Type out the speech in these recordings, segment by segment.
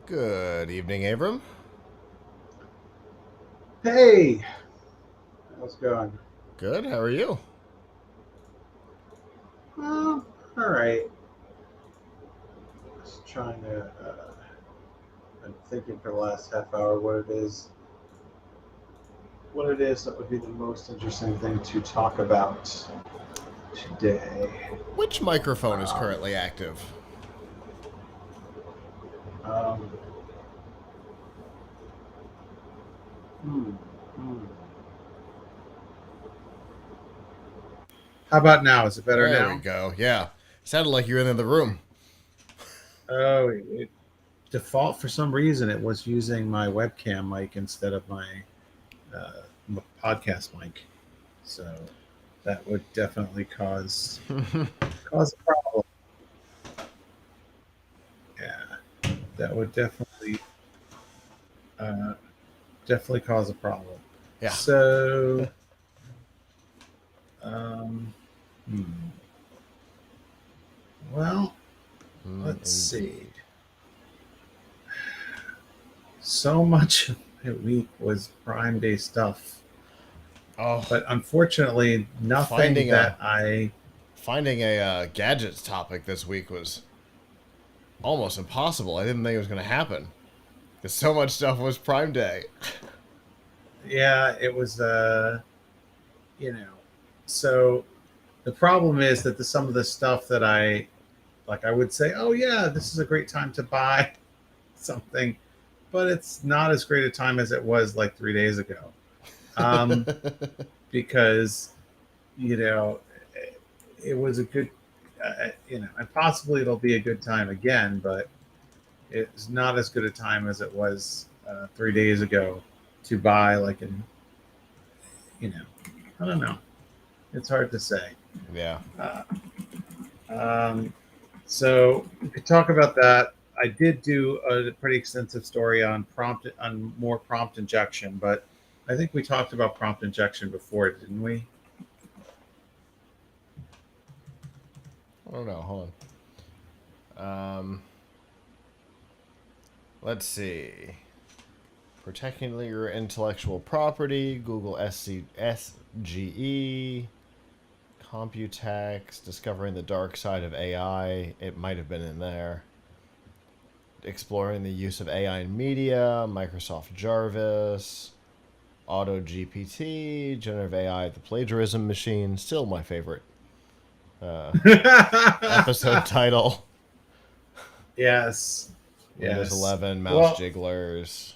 Good evening, Avram. Hey, how's it going? Good, how are you? All right. Just trying to. I'm thinking for the last half hour what it is that would be the most interesting thing to talk about today. Which microphone is Um, currently active? um, hmm, hmm. How about now? Is it better There we now? go. Yeah. Sounded like you were in the room. Oh, default for some reason it was using my webcam mic instead of uh, my podcast mic, so that would definitely cause a problem. Yeah, that would uh, definitely cause a problem. Yeah. So, um, hmm, well, let's see. Indeed. So much of my week was Prime Day stuff, Oh, but unfortunately, nothing finding a that I. finding a gadgets topic this week was almost impossible. I didn't think it was going to happen because so much stuff was Prime Day. Yeah, it was. You know, so the problem is that some of the stuff that I would say, oh yeah, this is a great time to buy something, but it's not as great a time as it was like 3 days ago. Um, because you know it was a good, and possibly it'll be a good time again, but it's not as good a time as it was 3 days ago to buy like an you know I don't know. It's hard to say. Yeah. Uh, um, so we could talk about that. I did do a pretty extensive story on more prompt injection, but I think we talked about prompt injection before, didn't we? I don't know. Hold on. Let's see. Protecting your intellectual property, Google SGE, Computex, Discovering the Dark Side of AI. It might have been in there. Exploring the use of AI in media, Microsoft Jarvis, Auto GPT, Generative AI, the Plagiarism Machine. Still my favorite episode title. Yes. Windows Yes. 11, mouse Well, jigglers.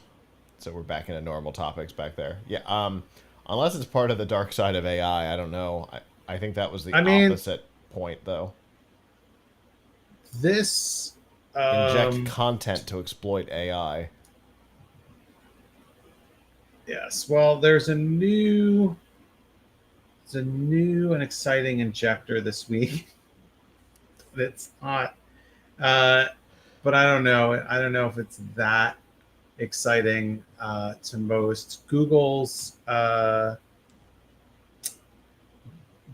So we're back into normal topics back there. Yeah. Unless it's part of the dark side of AI, I don't know. I think that was the I mean, opposite point, though. this, Inject um, content to exploit AI. yes. Well, there's a new and exciting injector this week. That's not, uh, but I don't know. I don't know if it's that exciting to most.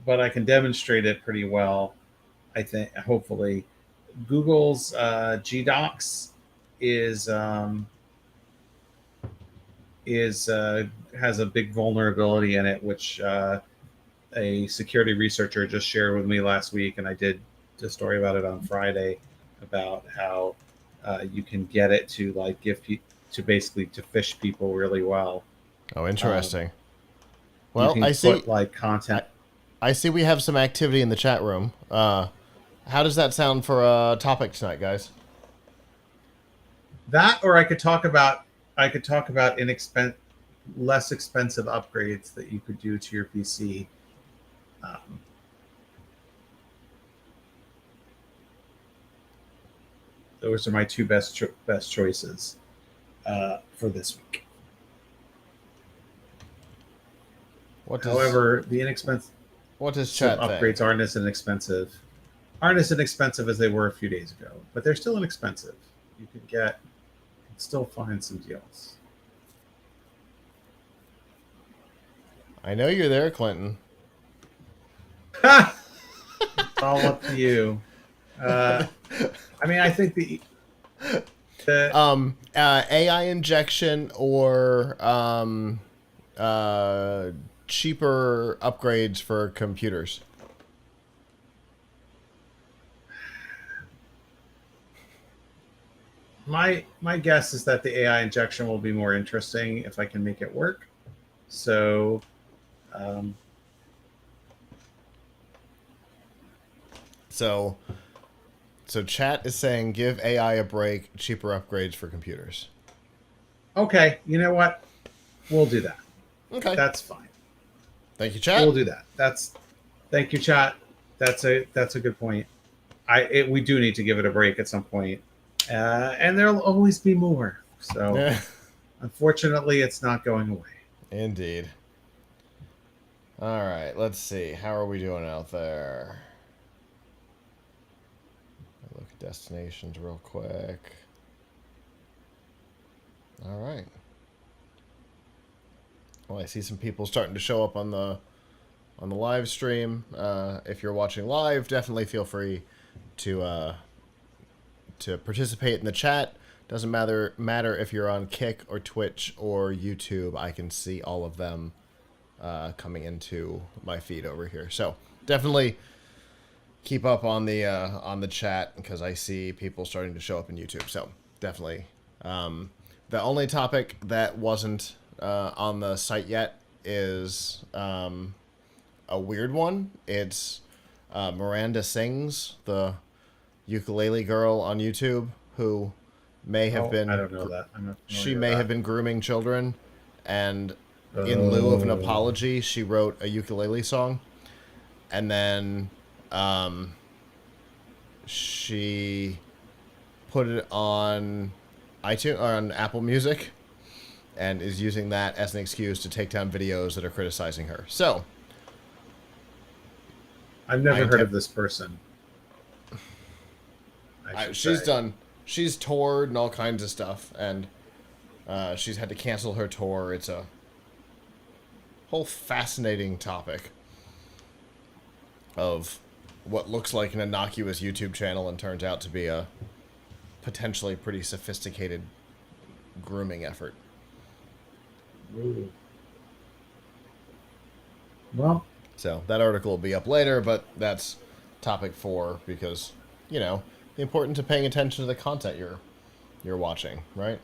But I can demonstrate it pretty well. I think, hopefully, Google's GDocs is is has a big vulnerability in it, which a security researcher just shared with me last week, and I did a story about it on Friday about how you can get it to like to basically to fish people really well. Oh, Um, interesting. you Well, can I see. put like content. I see we have some activity in the chat room. How does that sound for a topic tonight, guys? That, or I could talk about less expensive upgrades that you could do to your PC. Um, those are my two best choices for this week. What does However, the inexpensive what does chat think? upgrades aren't as inexpensive as they were a few days ago, but they're still inexpensive. You can still find some deals. I know you're there, Clinton. It's all up to you. Uh, I mean, I think AI injection or cheaper upgrades for computers. My guess is that the AI injection will be more interesting if I can make it work. So, um, So, so chat is saying give AI a break, cheaper upgrades for computers. okay, you know what? We'll do that. Okay. That's fine. Thank you, We'll chat. do that. Thank you, chat. That's a good point. We do need to give it a break at some point, and there'll always be more. So, Yeah. unfortunately, it's not going away. Indeed. All right, let's see. How are we doing out there? Look at destinations real quick. All right. Well, I see some people starting to show up on the live stream. If you're watching live, definitely feel free to participate in the chat. Doesn't matter if you're on Kick or Twitch or YouTube. I can see all of them coming into my feed over here. So definitely keep up on the chat because I see people starting to show up in YouTube. So definitely. The only topic that wasn't on the site yet is a weird one. It's Miranda Sings, the ukulele girl on YouTube, who may have I been don't know that. I'm not she familiar with may have that. been grooming children, and in lieu of an Oh, apology, she wrote a ukulele song, and then she put it on iTunes or on Apple Music, and is using that as an excuse to take down videos that are criticizing her. So I've I never heard of intend, this person. I should say. she's toured and all kinds of stuff, and she's had to cancel her tour. It's a whole fascinating topic of what looks like an innocuous YouTube channel and turns out to be a potentially pretty sophisticated grooming effort. Ooh. Well, So that article will be up later, but that's topic 4 because, you know, the importance of paying attention to the content you're watching, right?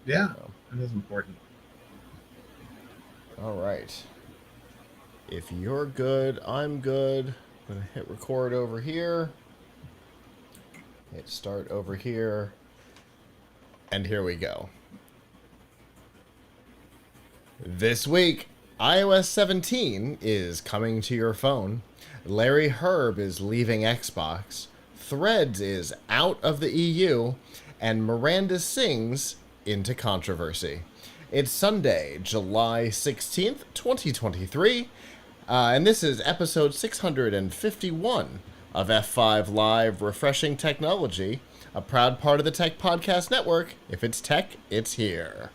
yeah, So, it is important. all right. If you're good, I'm good. I'm going to hit record over here. Hit start over here. And here we go. This week, iOS 17 is coming to your phone. Larry Hryb is leaving Xbox. Threads is out of the EU. And Miranda Sings into controversy. It's Sunday, July 16th, 2023. And this is episode 651 of F5 Live Refreshing Technology, a proud part of the Tech Podcast Network. If it's tech, it's here.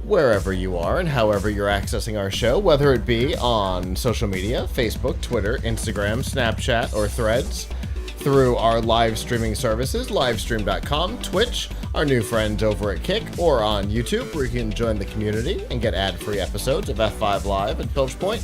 Wherever you are and however you're accessing our show, whether it be on social media, Facebook, Twitter, Instagram, Snapchat, or Threads, through our live streaming services, livestream.com, Twitch, our new friends over at Kick, or on YouTube, where you can join the community and get ad-free episodes of F5 Live and Piltch Point,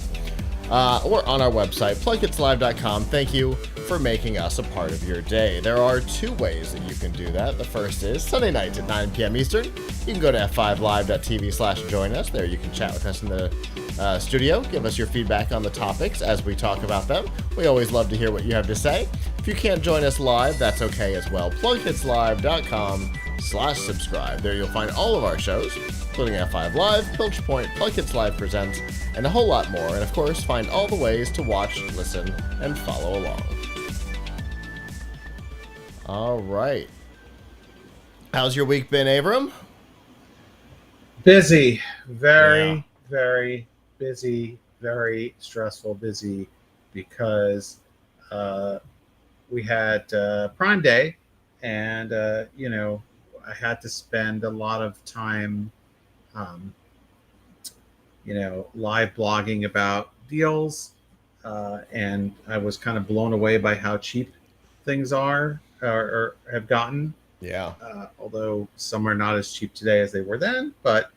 or on our website, PLUGHITZlive.com. Thank you for making us a part of your day. There are 2 ways that you can do that. The first is Sunday nights at 9 p.m. Eastern. You can go to f5live.tv/join us. There you can chat with us in the studio. Give us your feedback on the topics as we talk about them. We always love to hear what you have to say. If you can't join us live, that's okay as well. PLUGHITZlive.com/subscribe. There you'll find all of our shows, including F5 Live, Piltch Point, PLUGHITZ Live Presents, and a whole lot more. And of course, find all the ways to watch, listen, and follow along. All right. How's your week been, Avram? Busy, very, Yeah. very busy, very stressful, busy because we had Prime Day, and I had to spend a lot of time live blogging about deals, and I was kind of blown away by how cheap things are or have gotten. Yeah. Although some are not as cheap today as they were then, but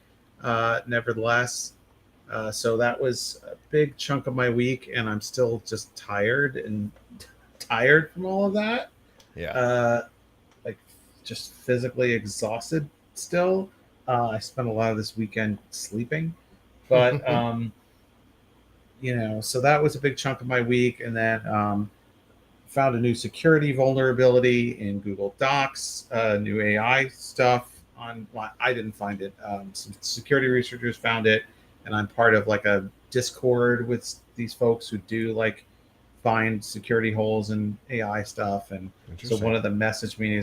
nevertheless. So that was a big chunk of my week, and I'm still just tired from all of that. Yeah. Uh, like just physically exhausted still. I spent a lot of this weekend sleeping, but so that was a big chunk of my week, and then found a new security vulnerability in Google Docs, new AI stuff on. Well, I didn't find it. Some security researchers found it, and I'm part of like a Discord with these folks who do like find security holes in AI stuff. And so Interesting. one of them messaged me,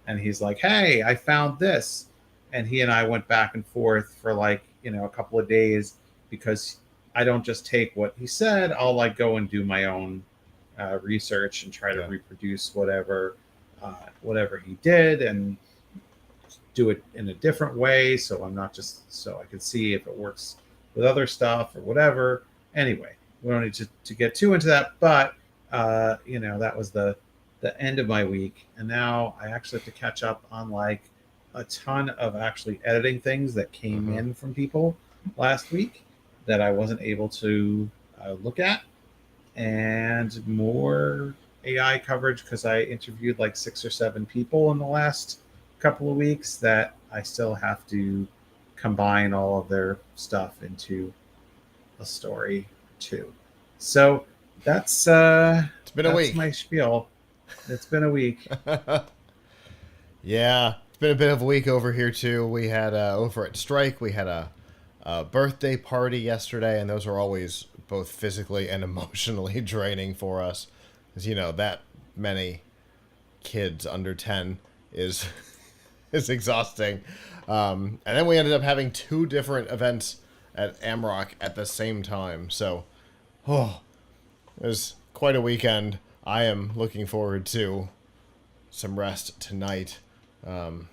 and he's like, "Hey, I found this," and he and I went back and forth for like a couple of days because I don't just take what he said. I'll like go and do my own research and try to Yeah. reproduce whatever he did and do it in a different way. So I'm not just so I can see if it works with other stuff or whatever. Anyway, we don't need to get too into that, but that was the end of my week, and now I actually have to catch up on like a ton of actually editing things that came in from people last week that I wasn't able to look at, and more AI coverage because I interviewed like 6 or 7 people in the last couple of weeks that I still have to combine all of their stuff into a story too. So that's It's been a week. my spiel. It's been a week. Yeah, it's been a bit of a week over here too. We had over at Strike, we had a birthday party yesterday, and those are always both physically and emotionally draining for us, because that many kids under 10 is is exhausting. And then we ended up having 2 different events at Amrock at the same time. So, oh, it was quite a weekend. I am looking forward to some rest tonight, and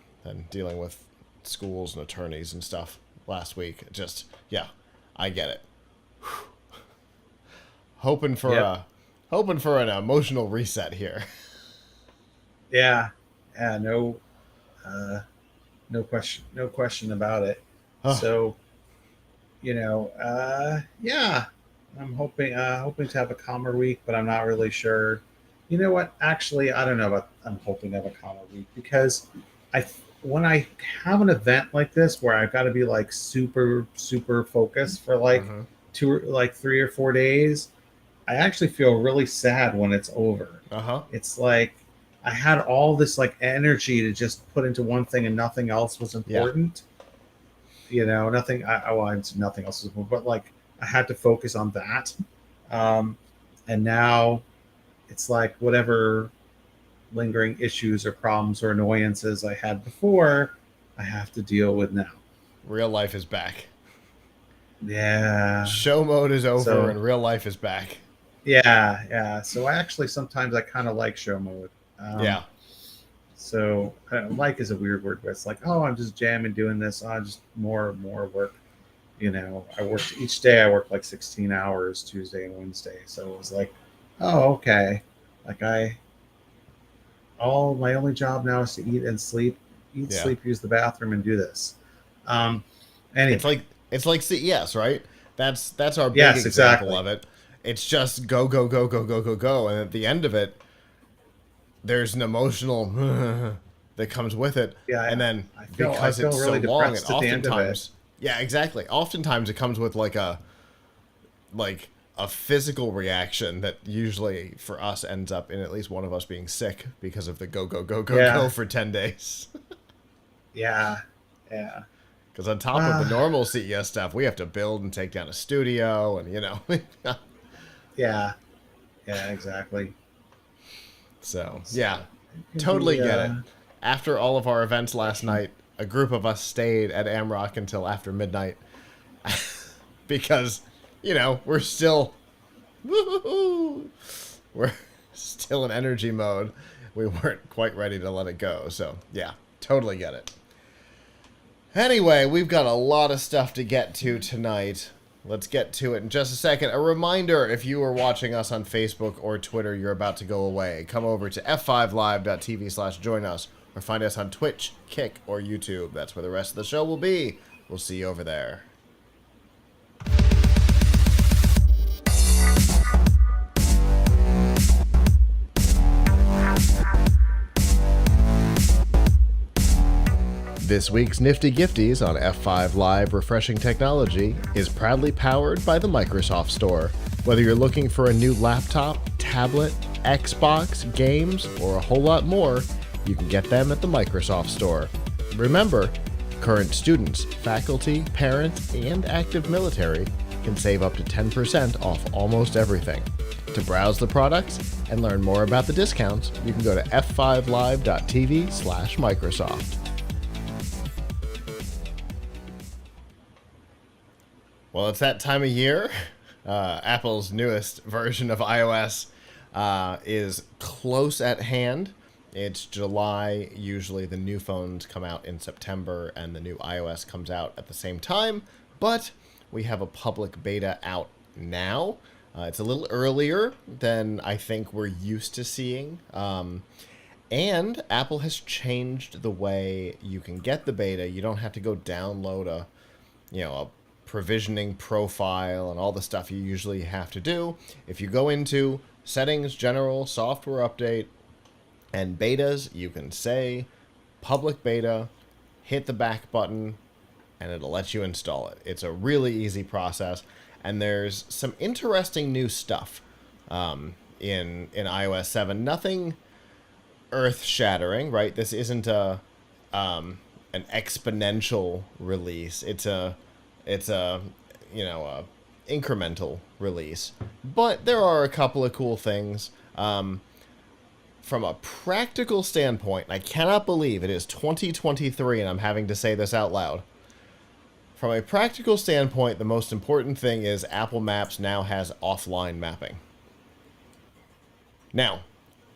dealing with schools and attorneys and stuff last week. Just, yeah, I get it. Hoping for Yep. hoping for an emotional reset here. Yeah. Yeah. Uh, no question about it. Oh, So, yeah, I'm hoping to have a calmer week, but I'm not really sure. You know what? Actually, I don't know about. I'm hoping to have a calmer week because I when I have an event like this where I've got to be like super focused for like mm-hmm. 3 or 4 days, I actually feel really sad when it's over. Uh-huh. It's like I had all this like energy to just put into one thing and nothing else was Yeah. important. Nothing. Nothing else was important, but like I had to focus on that. Um, and now it's like whatever lingering issues or problems or annoyances I had before, I have to deal with now. Real life is back. Yeah. Show mode is over So and real life is back. yeah. So I actually sometimes I kind of like show mode. Yeah. So like is a weird word, but it's like, oh, I'm just jamming doing this. Just more work. I worked each day. I worked like 16 hours Tuesday and Wednesday. So it was like, oh, okay. Like all my only job now is to eat and sleep, Yeah. use the bathroom, and do this. Um, It's anyway, like it's like CES, right? That's our big yes, example exactly. of it. It's just go go go go go go go, and at the end of it, there's an emotional that comes with it, and Yeah, then I because feel it's so really long, and depressed at the end of it. oftentimes, yeah, exactly. Oftentimes, it comes with like a physical reaction that usually for us ends up in at least one of us being sick because of the go go go go go Yeah, for 10 days. yeah, yeah. Because on top of the Uh, normal CES stuff, we have to build and take down a studio, and yeah, yeah, exactly. so yeah, So it can totally be. get it. After all of our events last night, a group of us stayed at Amrock until after midnight because we're still we're still in energy mode. We weren't quite ready to let it go. So yeah, totally get it. Anyway, we've got a lot of stuff to get to tonight. let's get to it in just a second. A reminder, if you are watching us on Facebook or Twitter, you're about to go away. Come over to f5live.tv/join us, or find us on Twitch, Kick, or YouTube. That's where the rest of the show will be. We'll see you over there. This week's Nifty Gifties on F5 Live Refreshing Technology is proudly powered by the Microsoft Store. Whether you're looking for a new laptop, tablet, Xbox, games, or a whole lot more, you can get them at the Microsoft Store. Remember, current students, faculty, parents, and active military can save up to 10% off almost everything. To browse the products and learn more about the discounts, you can go to f5live.tv/Microsoft. Well, it's that time of year. Apple's newest version of iOS is close at hand. It's July. Usually the new phones come out in September and the new iOS comes out at the same time. But we have a public beta out now. It's a little earlier than I think we're used to seeing. And Apple has changed the way you can get the beta. You don't have to go download a provisioning profile and all the stuff you usually have to do. If you go into Settings, General, Software Update, and Betas, you can say Public Beta, hit the back button, and it'll let you install it. It's a really easy process, and there's some interesting new stuff in iOS 7. Nothing earth-shattering, right? This isn't an exponential release. It's a incremental release. But there are a couple of cool things. From a practical standpoint, I cannot believe it is 2023 and I'm having to say this out loud. From a practical standpoint, the most important thing is Apple Maps now has offline mapping. Now,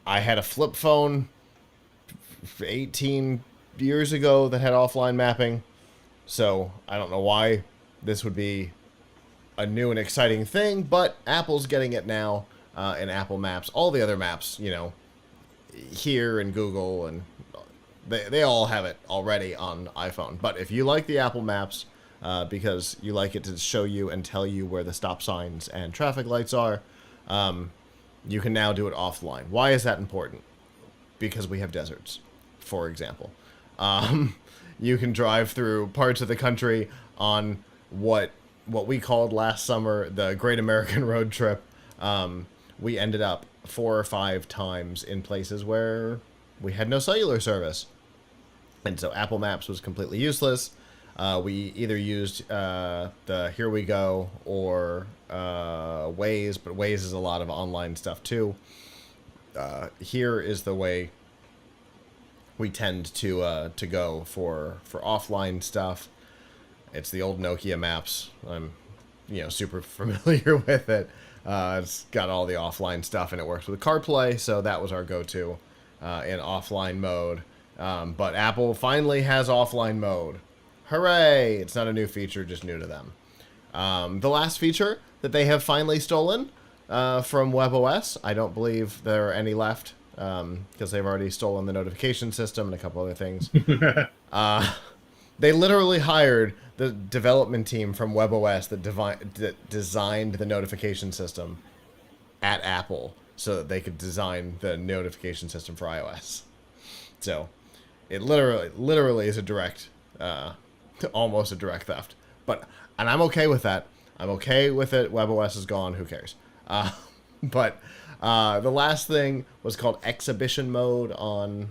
I had a flip phone 18 years ago that had offline mapping, so I don't know why this would be a new and exciting thing, but Apple's getting it now in Apple Maps. All the other maps, here and Google, and they all have it already on iPhone. But if you like the Apple Maps, because you like it to show you and tell you where the stop signs and traffic lights are, you can now do it offline. Why is that important? Because we have deserts, for example. You can drive through parts of the country on what we called last summer the Great American Road Trip. We ended up 4 or 5 times in places where we had no cellular service. And so Apple Maps was completely useless. We either used the Here We Go or Waze, but Waze is a lot of online stuff too. Here is the way we tend to go for offline stuff. It's the old Nokia Maps. I'm, super familiar with it. It's got all the offline stuff and it works with CarPlay, so that was our go-to in offline mode. But Apple finally has offline mode. Hooray! It's not a new feature, just new to them. The last feature that they have finally stolen from WebOS, I don't believe there are any left, because they've already stolen the notification system and a couple other things. They literally hired the development team from WebOS that designed the notification system at Apple so that they could design the notification system for iOS. So it literally is a direct, almost a direct theft. And I'm okay with that. I'm okay with it. WebOS is gone. Who cares? But the last thing was called exhibition mode on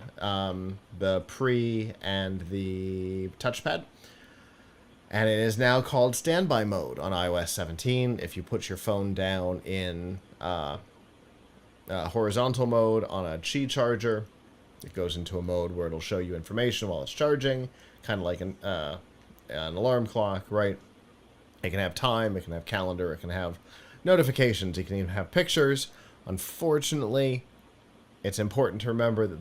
the Pre and the touchpad. And it is now called standby mode on iOS 17. If you put your phone down in horizontal mode on a Qi charger, it goes into a mode where it'll show you information while it's charging, kind of like an alarm clock, right? It can have time, it can have calendar, it can have notifications, it can even have pictures. Unfortunately, it's important to remember that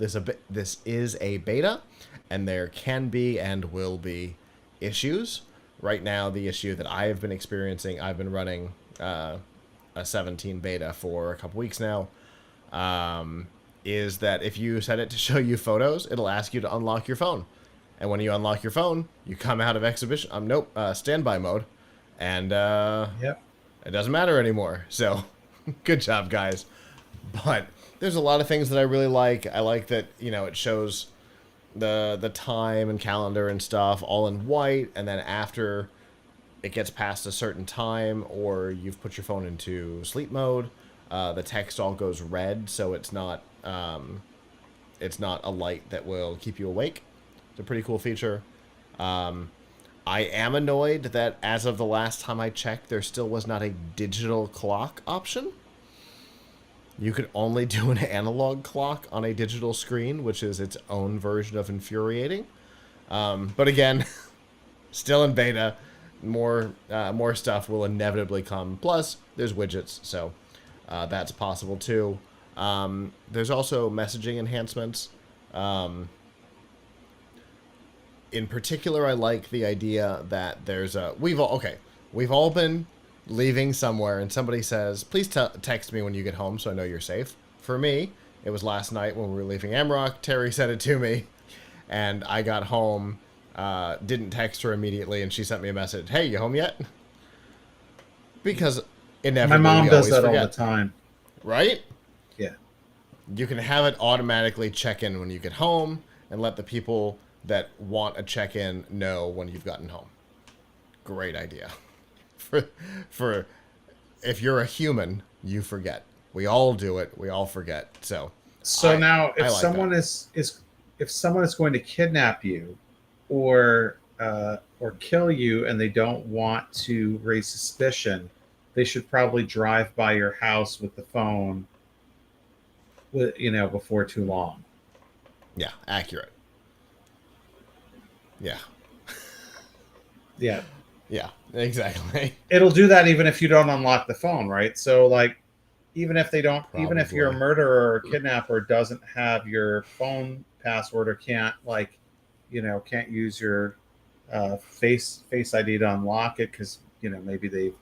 this is a beta, and there can be and will be issues. right now, the issue that I have been experiencing, I've been running a 17 beta for a couple weeks now, is that if you set it to show you photos, it'll ask you to unlock your phone. And when you unlock your phone, you come out of exhibition, standby mode, and Yep. it doesn't matter anymore. So, good job, guys. But there's a lot of things that I really like. I like that, it shows the time and calendar and stuff all in white, and then after it gets past a certain time or you've put your phone into sleep mode, the text all goes red, so it's not a light that will keep you awake. It's a pretty cool feature. I am annoyed that as of the last time I checked, there still was not a digital clock option. You could only do an analog clock on a digital screen, which is its own version of infuriating. But again, still in beta. More stuff will inevitably come. Plus, there's widgets, so that's possible too. There's also messaging enhancements. In particular, I like the idea that there's we've all been leaving somewhere and somebody says, please text me when you get home so I know you're safe. For me, it was last night when we were leaving Amrock. Terry said it to me, and I got home, didn't text her immediately, and she sent me a message, hey, you home yet? Because inevitably My mom we does always that forget. all the time. Right? Yeah. You can have it automatically check in when you get home and let the people that want a check-in know when you've gotten home. Great idea. For if you're a human, you forget. We all do it. We all forget. So Now, if like someone if someone is going to kidnap you, or kill you, and they don't want to raise suspicion, they should probably drive by your house with the phone, before too long. Yeah, accurate. Yeah. Yeah. Yeah, exactly. It'll do that even if you don't unlock the phone, right? So, like, even if you're a Probably. murderer or kidnapper doesn't have your phone password, or can't can't use your face ID to unlock it, because maybe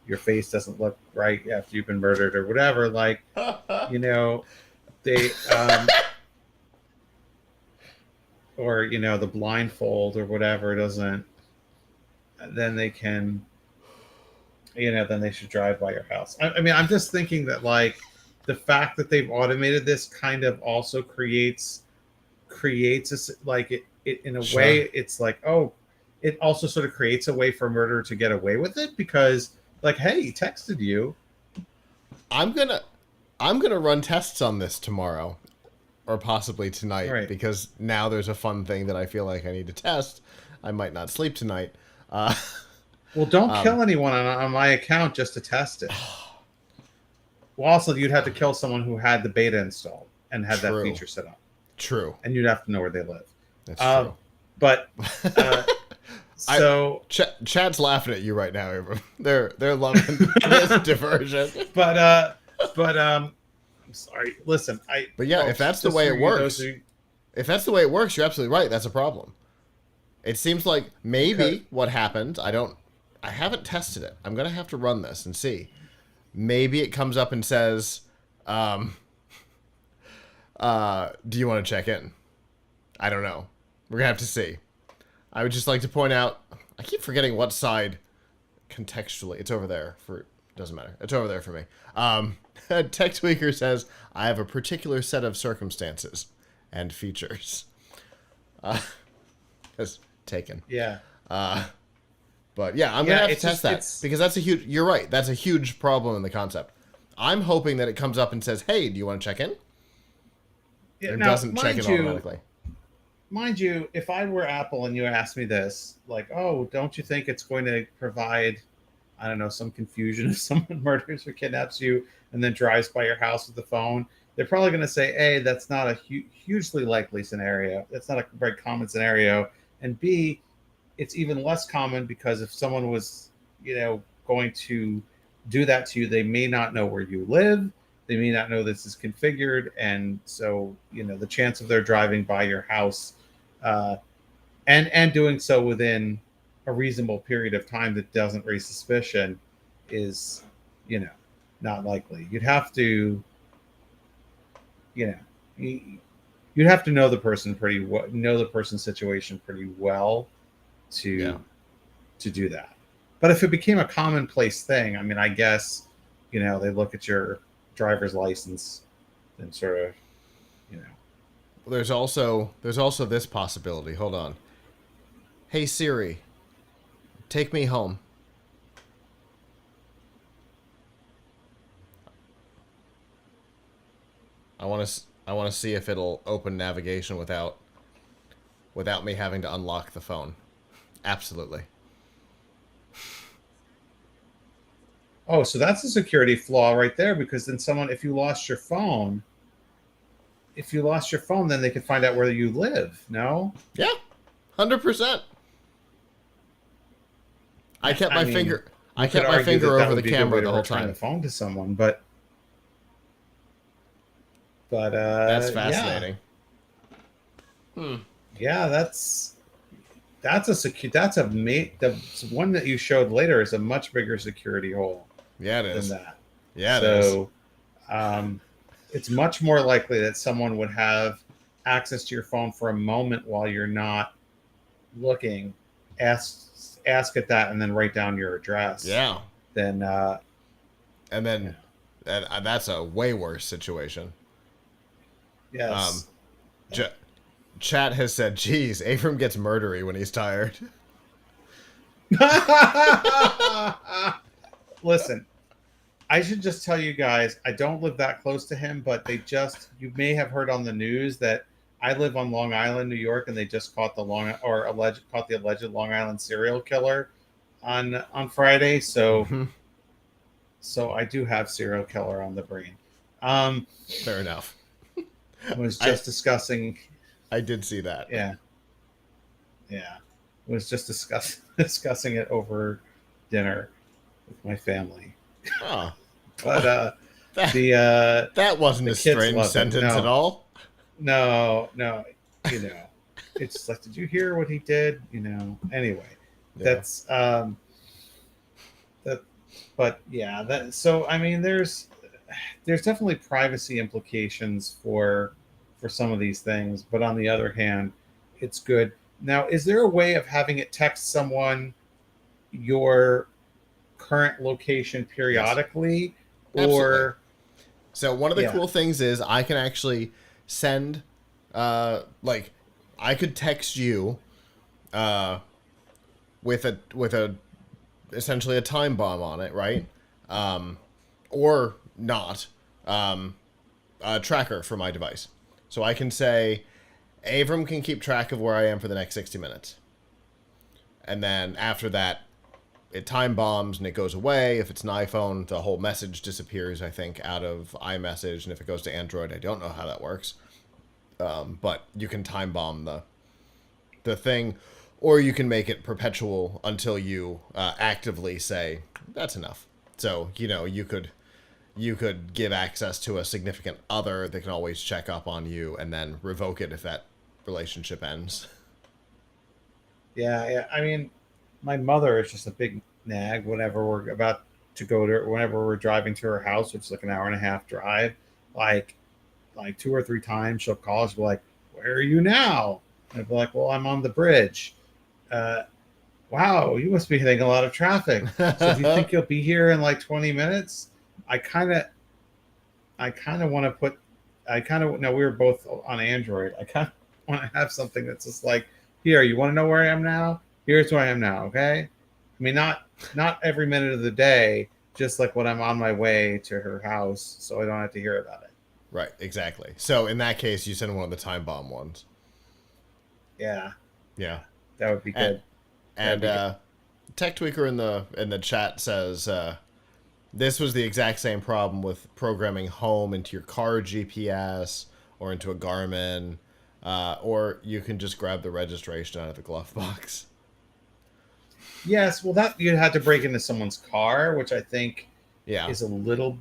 your face doesn't look right after you've been murdered or whatever, like, they or the blindfold or whatever doesn't, then they can, then they should drive by your house. I mean, I'm just thinking that, like, the fact that they've automated this kind of also creates a, like, it in a Sure. way, it's like, oh, it also sort of creates a way for a murderer to get away with it, because, like, hey, he texted you. I'm gonna run tests on this tomorrow, or possibly tonight, Right. because now there's a fun thing that I feel like I need to test. I might not sleep tonight. Well, don't kill anyone on my account just to test it. Well, also, you'd have to kill someone who had the beta installed and had that True. feature set up, True. and you'd have to know where they live. That's true. But so Chat's laughing at you right now, Avram. They're loving this diversion. But I'm sorry. Listen, But yeah, if that's the way it works, if that's the way it works, you're absolutely right. That's a problem. It seems like maybe what happened. I haven't tested it. I'm gonna have to run this and see. Maybe it comes up and says, "Do you want to check in?" I don't know. We're gonna have to see. I would just like to point out, I keep forgetting what side contextually. It's over there for. Doesn't matter. It's over there for me. Tech Tweaker says, I have a particular set of circumstances and features. Has taken. Yeah. But yeah, I'm gonna have to test that, because that's a huge. You're right. That's a huge problem in the concept. I'm hoping that it comes up and says, "Hey, do you want to check in?" It doesn't check in automatically. Mind you, if I were Apple and you asked me this, like, oh, don't you think it's going to provide, I don't know, some confusion if someone murders or kidnaps you and then drives by your house with the phone? They're probably going to say, A, that's not a hugely likely scenario. That's not a very common scenario. And B, it's even less common, because if someone was, going to do that to you, they may not know where you live. They may not know this is configured. And so, the chance of their driving by your house, and doing so within, a reasonable period of time that doesn't raise suspicion is, you know, not likely. You'd have to, you know, you'd have to know the person pretty well, know the person's situation pretty well Yeah. to do that. But if it became a commonplace thing, I mean, I guess, they look at your driver's license and sort of, you know. There's also this possibility. Hold on. Hey Siri, take me home. I want to see if it'll open navigation without me having to unlock the phone. Absolutely. Oh, so that's a security flaw right there, because then if you lost your phone, then they could find out where you live. No? Yeah. 100%. I kept I my mean, finger I you could kept my argue finger that over the would be a good way camera to the whole return the time. phone to someone, but That's yeah, fascinating. yeah, that's a the one that you showed later is a much bigger security hole Yeah, it than is. that. Yeah, it is. So, um, it's much more likely that someone would have access to your phone for a moment while you're not looking, ask it that, and then write down your address. Yeah. Then, And yeah, then that's a way worse situation. Um, yes. J- Chat has said, "Geez, Avram gets murdery when he's tired." Listen, I should just tell you guys, I don't live that close to him, but you may have heard on the news that I live on Long Island, New York, and they just caught caught the alleged Long Island serial killer on Friday. So Hmm. I do have serial killer on the brain. Um, Fair enough. was I just discussing, I did see that. yeah, yeah, was just discussing it over dinner with my family. Oh, But that the that wasn't the a kids strange loved it. sentence at No, all. no, no. You know, it's like, did you hear what he did? Anyway, Yeah. that's that. But yeah, that. So I mean, there's definitely privacy implications for some of these things, but on the other hand, it's good. Now, is there a way of having it text someone your current location Yes. periodically, Absolutely. or So one of the yeah, cool things is I can actually send, like, I could text you, uh, with a essentially a time bomb on it, right? Or not, um, a tracker for my device. So I can say, Avram can keep track of where I am for the next 60 minutes. And then after that, it time bombs and it goes away. If it's an iPhone, the whole message disappears, I think, out of iMessage. And if it goes to Android, I don't know how that works. But you can time bomb the thing, or you can make it perpetual until you actively say that's enough. So you could give access to a significant other that can always check up on you, and then revoke it if that relationship ends. yeah, yeah. I mean, my mother is just a big nag whenever we're about to whenever we're driving to her house, which is like an hour and a half drive. Like, two or three times she'll call. She'll be like, "Where are you now?" And I'll be like, "Well, I'm on the bridge." Uh, wow, you must be hitting a lot of traffic. So do you think you'll be here in like 20 minutes? I kind of, I kind of want to put, I kind of, no, we were both on Android. I kind of want to have something that's just like, here, you want to know where I am now? Here's where I am now. Okay. I mean, not every minute of the day, just like when I'm on my way to her house, so I don't have to hear about it. Right, exactly. So in that case, you send one of the time bomb ones. Yeah, Yeah. that would be And good. That would and be good. Tech Tweaker in the chat says this was the exact same problem with programming home into your car GPS or into a Garmin, or you can just grab the registration out of the glove box. Yes, well, that you had to break into someone's car, which I think Yeah, is a little.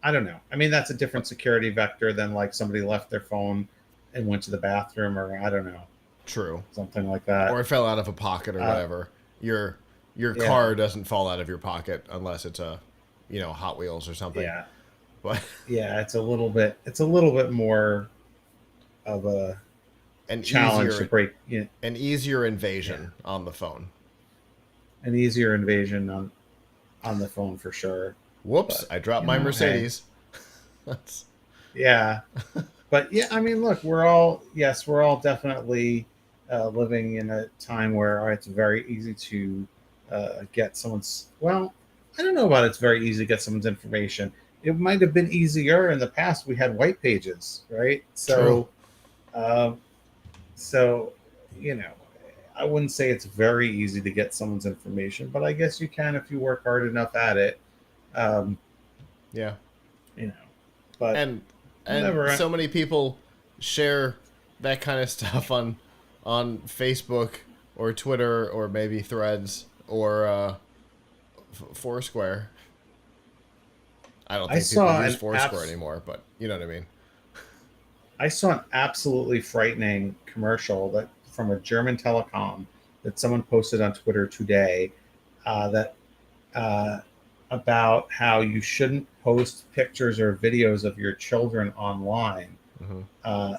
I don't know. I mean, that's a different security vector than like somebody left their phone and went to the bathroom, or I don't know, true. something like Or that. it fell out of a pocket or Uh, whatever. your your Yeah, car doesn't fall out of your pocket unless it's a, Hot Wheels or something. yeah, But yeah. It's a little bit more of a an challenge to easier break. an easier Yeah, invasion on the phone. an easier invasion on the phone for sure. Whoops, But I dropped my hey, Mercedes. That's yeah. But yeah, I mean, look, we're all definitely living in a time where it's very easy to get someone's. Well, I don't know about it's very easy to get someone's information. It might have been easier in the past. We had white pages, right? true. Um, so you know, I wouldn't say it's very easy to get someone's information, but I guess you can if you work hard enough at it. Um, Yeah. you know, but and and whatever. so many people share that kind of stuff on Facebook or Twitter or maybe Threads or Foursquare. I don't I think people saw use an Foursquare apps. anymore, but you know what I mean. I saw an absolutely frightening commercial that from a German telecom that someone posted on Twitter today, that uh, about how you shouldn't post pictures or videos of your children online, Hmm. uh,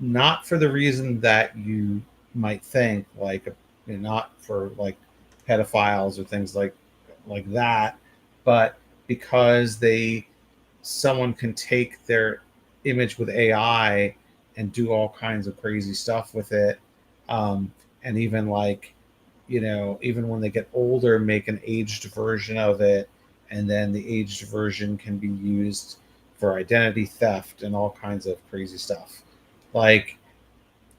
not for the reason that you might think, like not for like pedophiles or things like that, but because someone can take their image with AI and do all kinds of crazy stuff with it. And even even when they get older, make an aged version of it. And then the aged version can be used for identity theft and all kinds of crazy stuff. Like,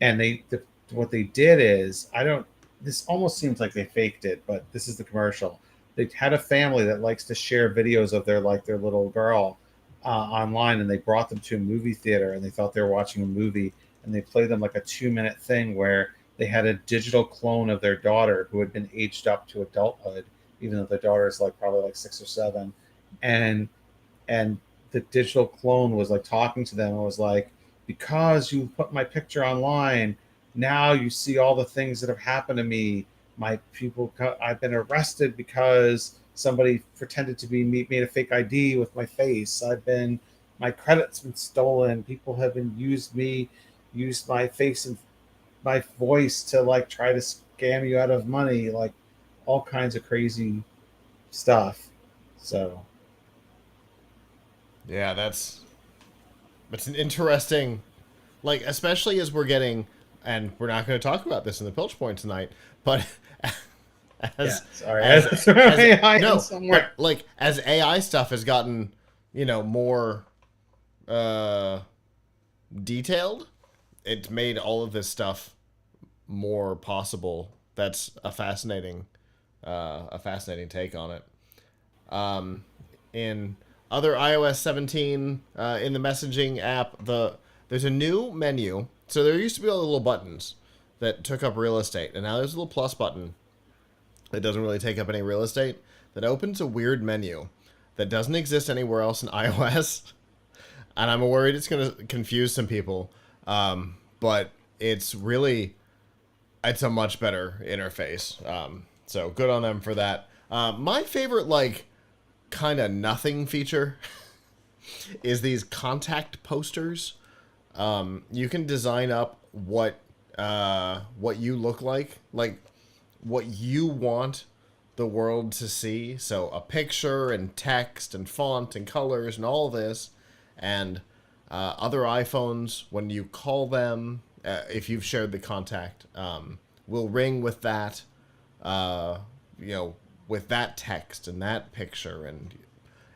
and what they did is, I don't, this almost seems like they faked it, but this is the commercial. They had a family that likes to share videos of their little girl online, and they brought them to a movie theater, and they thought they were watching a movie, and they played them like a 2 minute thing where they had a digital clone of their daughter who had been aged up to adulthood, even though their daughter is like probably like 6 or 7, and and the digital clone was like talking to them and was like, because you put my picture online, now you see all the things that have happened to me. I've been arrested because somebody pretended to be me, made a fake ID with my face. My credit's been stolen. People have been used my face and my voice to like try to scam you out of money, like all kinds of crazy stuff. So Yeah, that's an interesting, like, especially as we're getting, and we're not going to talk about this in the Piltch point tonight, but yeah, as sorry, as as I in no, but somewhere. like as AI stuff has gotten, more uh detailed, it's made all of this stuff more possible. That's a fascinating take on it. In other iOS 17, in the messaging app, there's a new menu. So there used to be all the little buttons that took up real estate, and now there's a little plus button that doesn't really take up any real estate that opens a weird menu that doesn't exist anywhere else in iOS, and I'm worried it's going to confuse some people. But it's a much better interface. So good on them for that. My favorite, like, kind of nothing feature is these contact posters. You can design up what you look like what you want the world to see. So a picture and text and font and colors and all this, and other iPhones when you call them, if you've shared the contact, will ring with that, uh, you know, with that text and that picture, and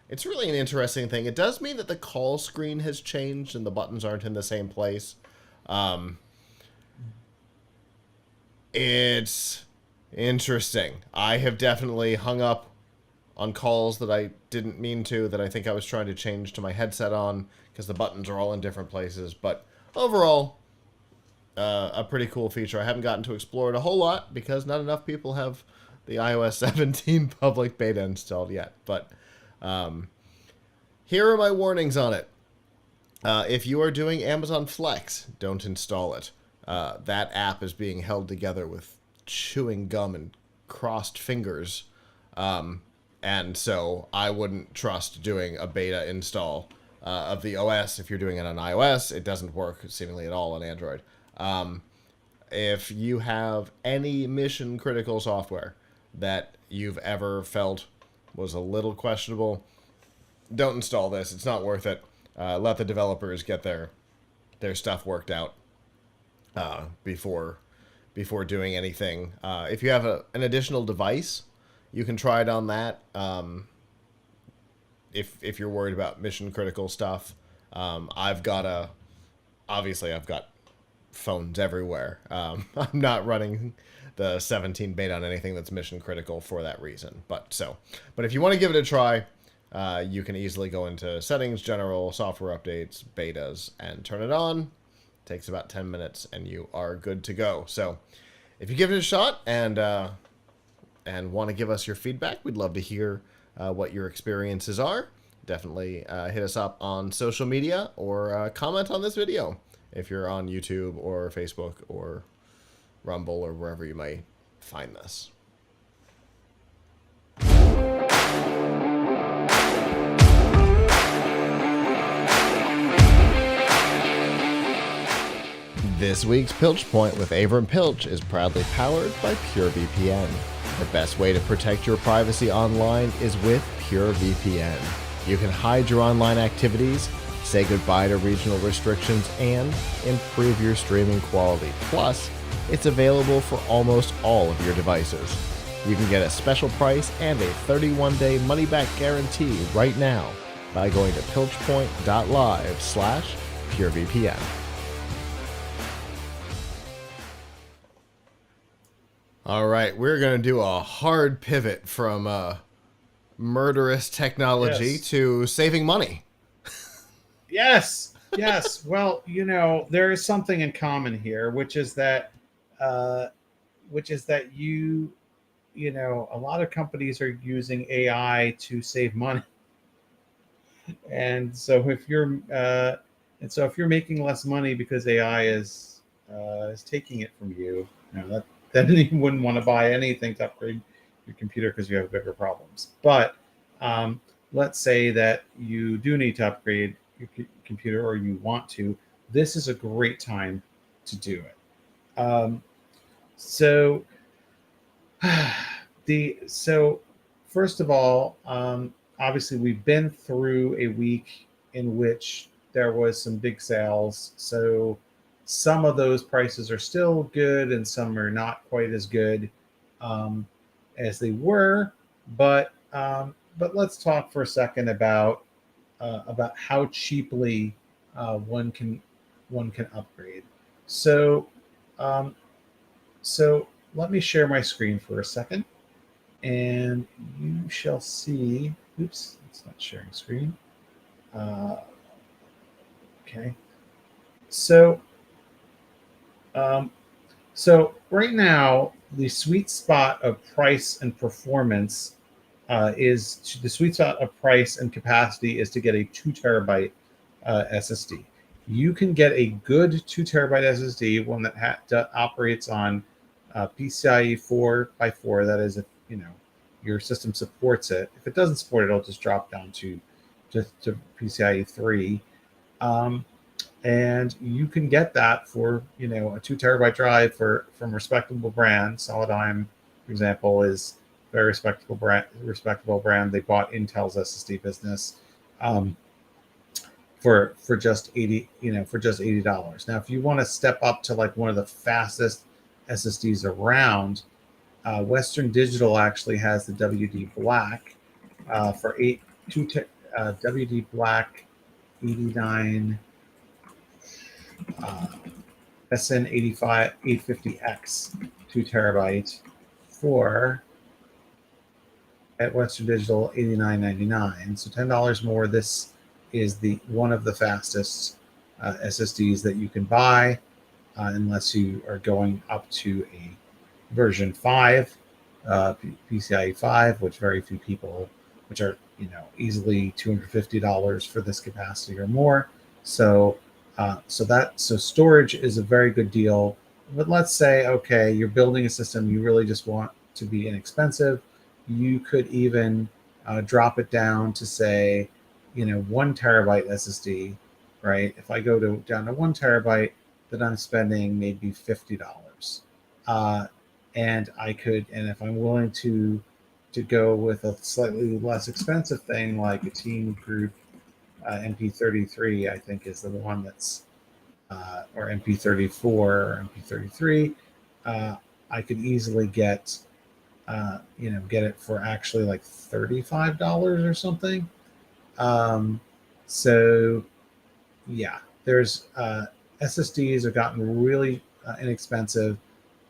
it's really an interesting thing. It does mean that the call screen has changed and the buttons aren't in the same place. Um, it's interesting. I have definitely hung up on calls that I didn't mean to, that I think I was trying to change to my headset on because the buttons are all in different places. But overall, a pretty cool feature. I haven't gotten to explore it a whole lot because not enough people have the iOS 17 public beta installed yet. But here are my warnings on it. If you are doing Amazon Flex, don't install it. That app is being held together with chewing gum and crossed fingers. And so I wouldn't trust doing a beta install of the OS. If you're doing it on iOS, it doesn't work seemingly at all on Android. If you have any mission critical software that you've ever felt was a little questionable, don't install this. It's not worth it. Let the developers get their stuff worked out before doing anything. If you have an additional device, you can try it on that. If you're worried about mission critical stuff, I've got phones everywhere. I'm not running the 17 beta on anything that's mission critical for that reason. But if you want to give it a try, you can easily go into settings, general, software updates, betas, and turn it on. It takes about 10 minutes and you are good to go. So if you give it a shot and want to give us your feedback, we'd love to hear what your experiences are. Definitely hit us up on social media or comment on this video if you're on YouTube or Facebook or Rumble or wherever you might find this. This week's Piltch Point with Avram Piltch is proudly powered by PureVPN. The best way to protect your privacy online is with PureVPN. You can hide your online activities, say goodbye to regional restrictions, and improve your streaming quality. Plus, it's available for almost all of your devices. You can get a special price and a 31-day money-back guarantee right now by going to piltchpoint.live/PureVPN. All right, we're going to do a hard pivot from murderous technology to saving money. Yes. Well, there is something in common here, which is that a lot of companies are using AI to save money. And so if you're making less money because AI is taking it from you, then you wouldn't want to buy anything to upgrade your computer because you have bigger problems. But let's say that you do need to upgrade your computer or you want to. This is a great time to do it. So first of all, obviously we've been through a week in which there was some big sales. So some of those prices are still good and some are not quite as good as they were. But let's talk for a second about how cheaply one can upgrade. So let me share my screen for a second, and you shall see. Oops, it's not sharing screen. Okay. So right now, the sweet spot of price and performance the sweet spot of price and capacity is to get a 2 terabyte SSD. You can get a good 2 terabyte SSD, one that operates on PCIe 4x4. That is, if your system supports it. If it doesn't support it, it'll just drop down to PCIe 3. And you can get that for a 2 terabyte drive from a respectable brand. Solidigm, for example, is a very respectable brand. They bought Intel's SSD business for just $80. Now, if you want to step up to like one of the fastest SSDs around, Western Digital actually has the WD Black for WD Black 89 SN85 850X 2 terabyte for at Western Digital $89.99. So $10 more. This is one of the fastest SSDs that you can buy, unless you are going up to a version 5, PCIe 5, which very few people, which are easily $250 for this capacity or more. So storage is a very good deal. But let's say, okay, you're building a system, you really just want to be inexpensive. You could even drop it down to say, 1 terabyte SSD, right? If I go down to 1 terabyte, then I'm spending maybe $50. Uh, and if I'm willing to go with a slightly less expensive thing like a Team Group MP33, I think is the one that's or MP34 or MP33. I could easily get it for actually like $35 or something. Um, so yeah, there's SSDs have gotten really inexpensive.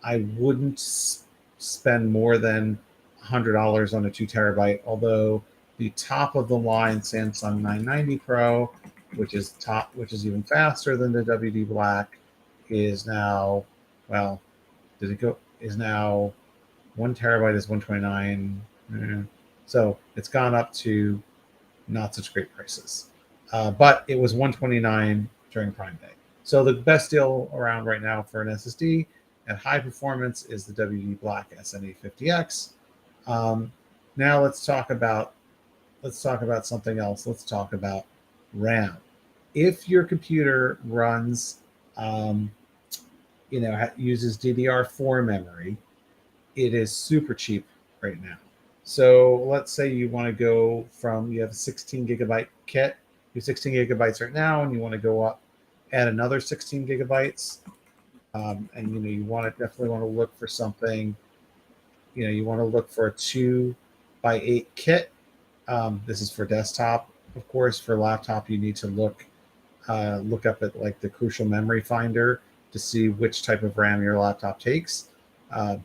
I wouldn't spend more than $100 on a 2 terabyte, although the top of the line Samsung 990 Pro, which is even faster than the WD Black, is now, well, did it go? Is now 1 terabyte is 129. So it's gone up to not such great prices. But it was 129 during Prime Day. So the best deal around right now for an SSD at high performance is the WD Black SN850X. Now let's talk about something else. Let's talk about RAM. If your computer runs, uses DDR4 memory, it is super cheap right now. So let's say you want to go from, you have a 16 gigabyte kit, you have 16 gigabytes right now, and you want to go up, add another 16 gigabytes. And you definitely want to look for something, you want to look for a 2x8 kit. This is for desktop. Of course, for laptop, you need to look up at like the Crucial Memory Finder to see which type of RAM your laptop takes.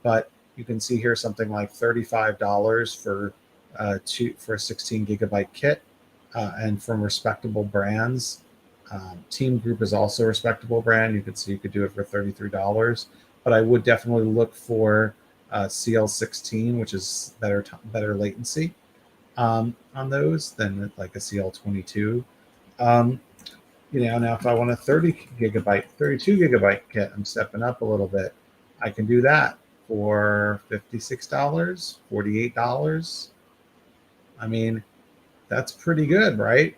But you can see here something like $35 for a 16 gigabyte kit, and from respectable brands. Team Group is also a respectable brand. You could do it for $33, but I would definitely look for CL16, which is better latency on those than like a CL22. Now if I want a 32 gigabyte kit, I'm stepping up a little bit. I can do that for $56, $48. I mean, that's pretty good, right?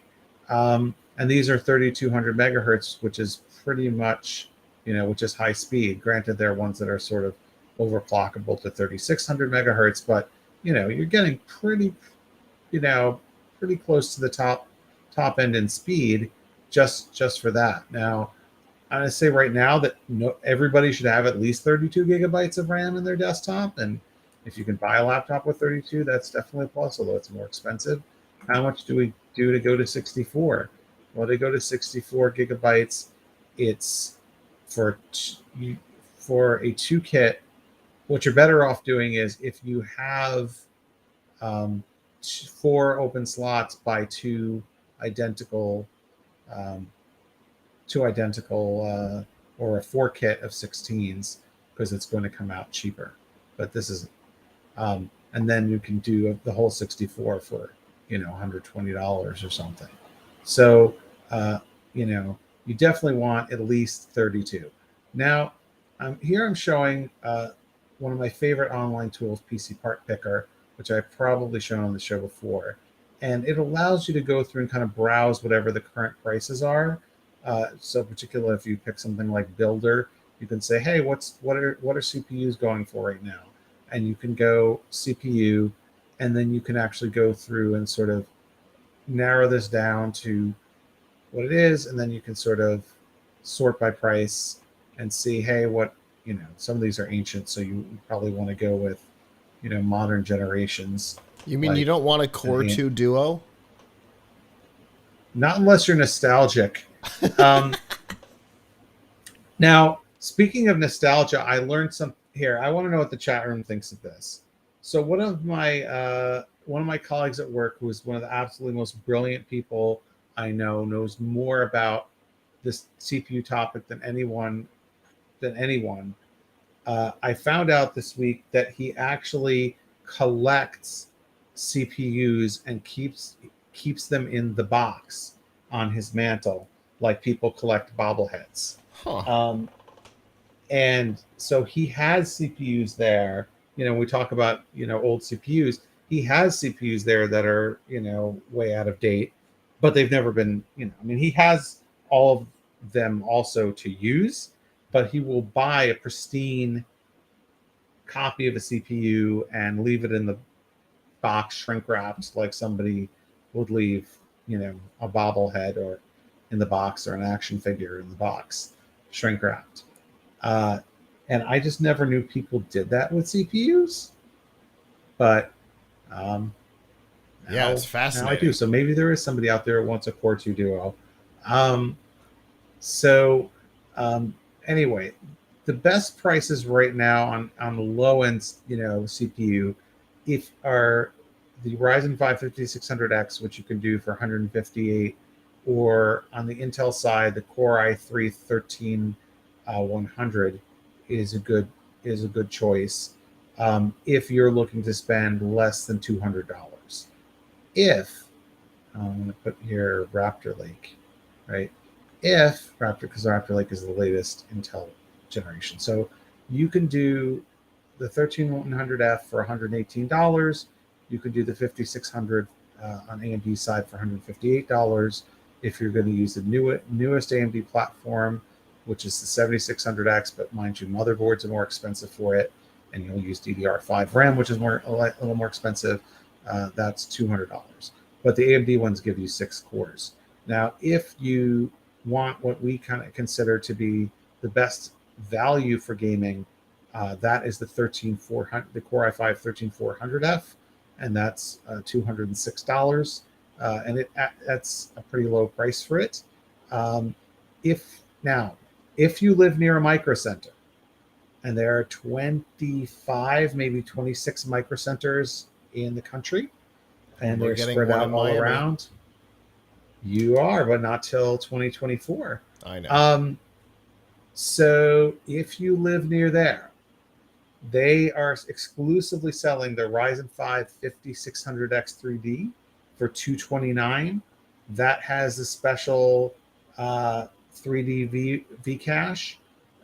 And these are 3200 megahertz, which is pretty much, which is high speed. Granted, there are ones that are sort of overclockable to 3600 megahertz, but you're getting pretty close to the top end in speed just for that. Now, I'm going to say right now that everybody should have at least 32 gigabytes of RAM in their desktop. And if you can buy a laptop with 32, that's definitely a plus, although it's more expensive. How much do we do to go to 64? Well, to go to 64 gigabytes, it's for a 2 kit. What you're better off doing is if you have 4 open slots, buy identical or a 4 kit of 16s, because it's going to come out cheaper. But this is and then you can do the whole 64 for $120 or something. So you definitely want at least 32. Now here I'm showing one of my favorite online tools, PC Part Picker, which I've probably shown on the show before. And it allows you to go through and kind of browse whatever the current prices are. So particularly if you pick something like Builder, you can say, hey, what are CPUs going for right now? And you can go CPU, and then you can actually go through and sort of narrow this down to what it is, and then you can sort of sort by price and see, hey, some of these are ancient, so you probably want to go with modern generations. You mean you don't want a Core 2 Duo? Not unless you're nostalgic. Now, speaking of nostalgia, I learned some here. I want to know what the chat room thinks of this. So one of my colleagues at work, who is one of the absolutely most brilliant people I know, knows more about this CPU topic than anyone. I found out this week that he actually collects CPUs and keeps them in the box on his mantle, like people collect bobbleheads. Huh. And so he has CPUs there we talk about, old CPUs, he has CPUs there that are, way out of date, but they've never been, I mean, he has all of them also to use, but he will buy a pristine copy of a CPU and leave it in the box shrink wrapped like somebody would leave, a bobblehead or in the box, or an action figure in the box, shrink wrapped. Uh, and I just never knew people did that with CPUs, but um, Yeah, it's now I do. fascinating. So maybe there is somebody out there who wants a Core 2 Duo. Um, so um, anyway, the best prices right now on the low end, CPU, if are the Ryzen 5 5600X, which you can do for 158, or on the Intel side, the Core i3 13100 is a good choice, if you're looking to spend less than $200. If I'm going to put here Raptor Lake, right? If Raptor, because Raptor Lake is the latest Intel generation, so you can do the 13100F for $118. You can do the 5600 on AMD side for $158. If you're going to use the newest AMD platform, which is the 7600X, but mind you, motherboards are more expensive for it, and you'll use DDR5 RAM, which is a little more expensive. That's $200. But the AMD ones give you 6 cores. Now, if you want what we kind of consider to be the best value for gaming, that is the the Core i5 13400F, and that's $206, and that's a pretty low price for it. If you live near a micro center, and there are 25, maybe 26 micro centers in the country, and We're they're getting spread one out in all Miami. around. You are, but not till 2024. I know. So if you live near there, they are exclusively selling the Ryzen 5 5600X 3D for $229. That has a special 3D V cache,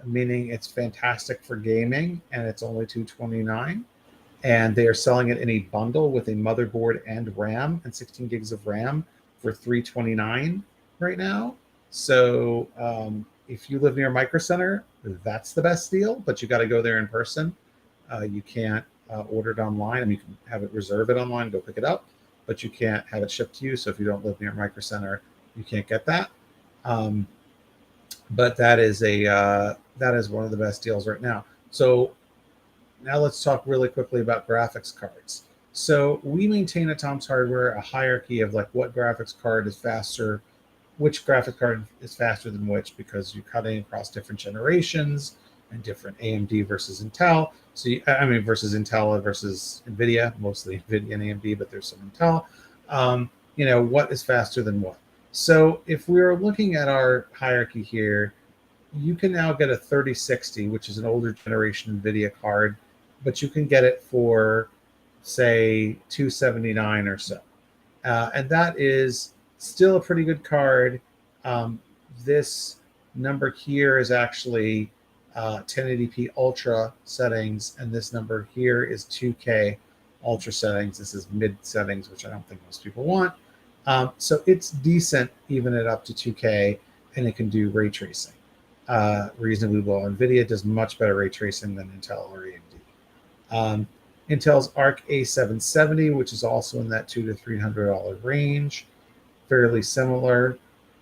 meaning it's fantastic for gaming, and it's only $229. And they are selling it in a bundle with a motherboard and RAM and 16 gigs of RAM for $329 right now. So if you live near Micro Center, that's the best deal, but you got to go there in person. You can't order it online. I mean, you can have it, reserve it online, go pick it up, but you can't have it shipped to you. So if you don't live near Micro Center, you can't get that. But that is one of the best deals right now. So now let's talk really quickly about graphics cards. So we maintain at Tom's Hardware a hierarchy of like what graphics card is faster, which graphic card is faster than which, because you're cutting across different generations and different AMD versus Intel. So versus Intel versus NVIDIA, mostly NVIDIA and AMD, but there's some Intel. What is faster than what? So if we're looking at our hierarchy here, you can now get a 3060, which is an older generation NVIDIA card, but you can get it for, say, $279 or so. And that is still a pretty good card. This number here is actually 1080p Ultra settings, and this number here is 2K Ultra settings. This is mid settings, which I don't think most people want. So it's decent even at up to 2K, and it can do ray tracing reasonably well. NVIDIA does much better ray tracing than Intel or AMD. Intel's Arc A770, which is also in that $200 to $300 range, fairly similar.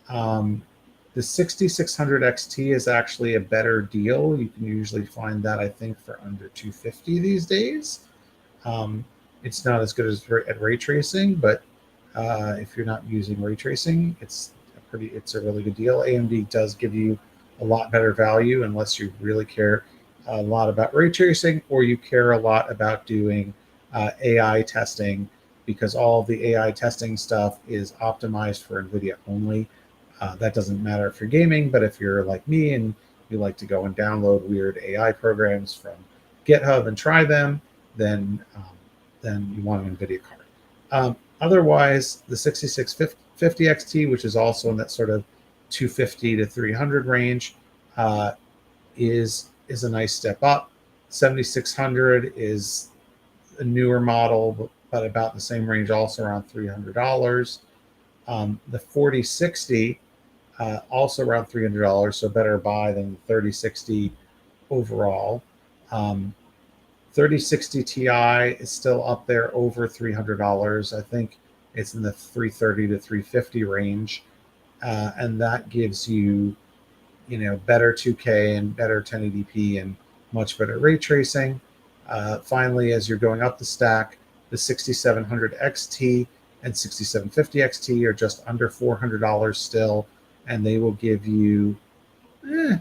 The 6600 XT is actually a better deal. You can usually find that, I think, for under $250 these days. It's not as good as at ray tracing, but if you're not using ray tracing, it's a really good deal. AMD does give you a lot better value unless you really care a lot about ray tracing, or you care a lot about doing AI testing, because all of the AI testing stuff is optimized for NVIDIA only. That doesn't matter if you're gaming, but if you're like me and you like to go and download weird AI programs from GitHub and try them, then you want an NVIDIA card. Otherwise, the 6650 XT, which is also in that sort of 250 to 300 range, is a nice step up. 7600 is a newer model, but about the same range, also around $300. The 4060, also around $300, so better buy than the 3060 overall. 3060 Ti is still up there over $300. I think it's in the 330 to 350 range, and that gives you, better 2K and better 1080p and much better ray tracing. Finally, as you're going up the stack, the 6700 XT and 6750 XT are just under $400 still, and they will give you,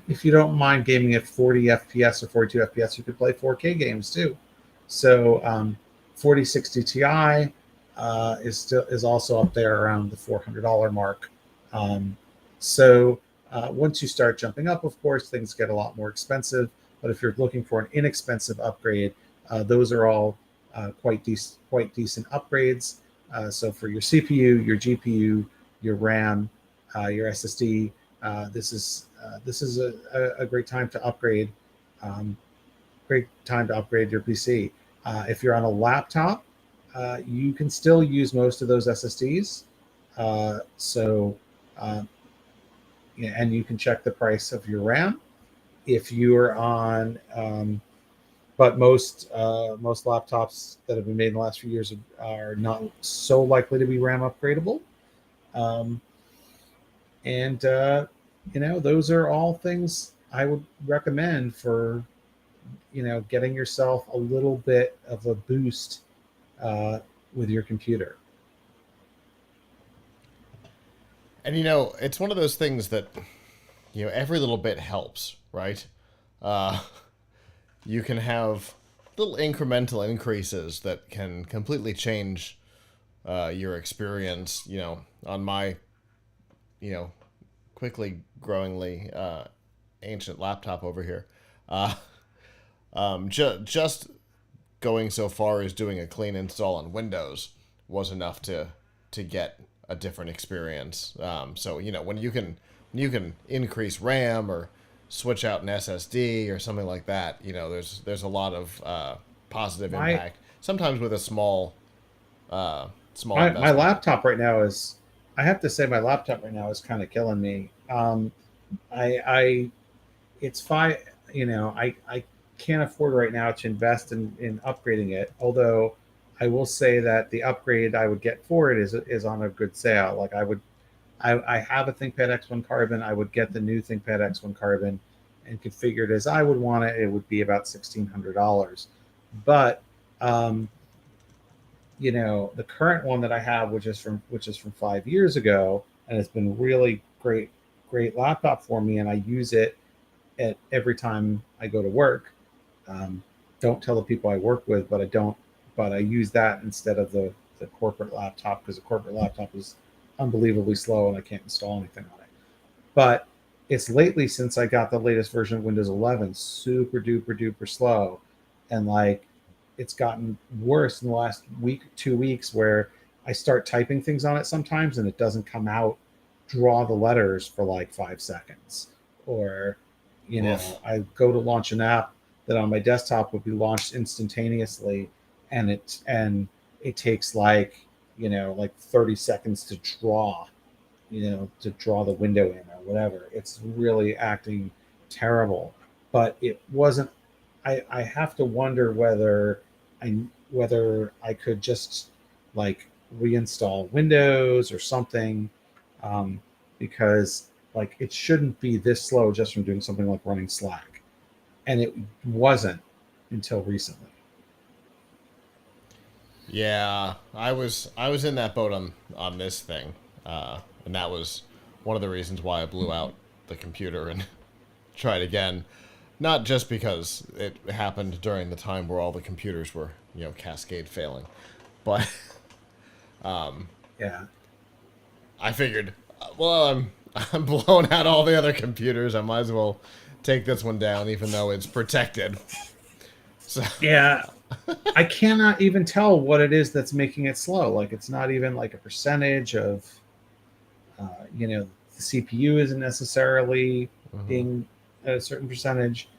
if you don't mind gaming at 40 FPS or 42 FPS, you could play 4K games too. So 4060 Ti is also up there around the $400 mark. So once you start jumping up, of course, things get a lot more expensive. But if you're looking for an inexpensive upgrade, those are all quite decent upgrades. So for your CPU, your GPU, your RAM, your SSD, this is a great time to upgrade. Great time to upgrade your PC. If you're on a laptop, you can still use most of those SSDs. And you can check the price of your RAM. If you're on, but most laptops that have been made in the last few years are not so likely to be RAM upgradable. Those are all things I would recommend for, getting yourself a little bit of a boost with your computer. And it's one of those things that every little bit helps, right? You can have little incremental increases that can completely change your experience. On my quickly growingly ancient laptop over here, just going so far as doing a clean install on Windows was enough to get a different experience. So when you can increase RAM or switch out an SSD or something like that, there's a lot of positive impact. Sometimes with a small my laptop right now is, I have to say, my laptop right now is kind of killing me. It's fine. I can't afford right now to invest in upgrading it. Although I will say that the upgrade I would get for it is on a good sale. Like I have a ThinkPad X1 Carbon. I would get the new ThinkPad X1 Carbon and configure it as I would want it. It would be about $1,600. But the current one that I have, which is from 5 years ago, and it's been really great laptop for me, and I use it at every time I go to work. Don't tell the people I work with, but I use that instead of the corporate laptop, because the corporate laptop is unbelievably slow and I can't install anything on it. But it's lately, since I got the latest version of Windows 11, super duper slow, and it's gotten worse in the last week, 2 weeks, where I start typing things on it sometimes and it doesn't come out, draw the letters for 5 seconds, or I go to launch an app that on my desktop would be launched instantaneously, and it takes 30 seconds to draw the window in or whatever. It's really acting terrible. But it wasn't. I have to wonder whether I could just reinstall Windows or something, because it shouldn't be this slow just from doing something like running Slack, and it wasn't until recently. Yeah, I was in that boat on this thing, and that was one of the reasons why I blew out the computer and tried again. Not just because it happened during the time where all the computers were, cascade failing, but Yeah. I figured, well, I'm blowing out all the other computers. I might as well take this one down, even though it's protected. So Yeah. I cannot even tell what it is that's making it slow. It's not even a percentage of, the CPU isn't necessarily being at a certain percentage.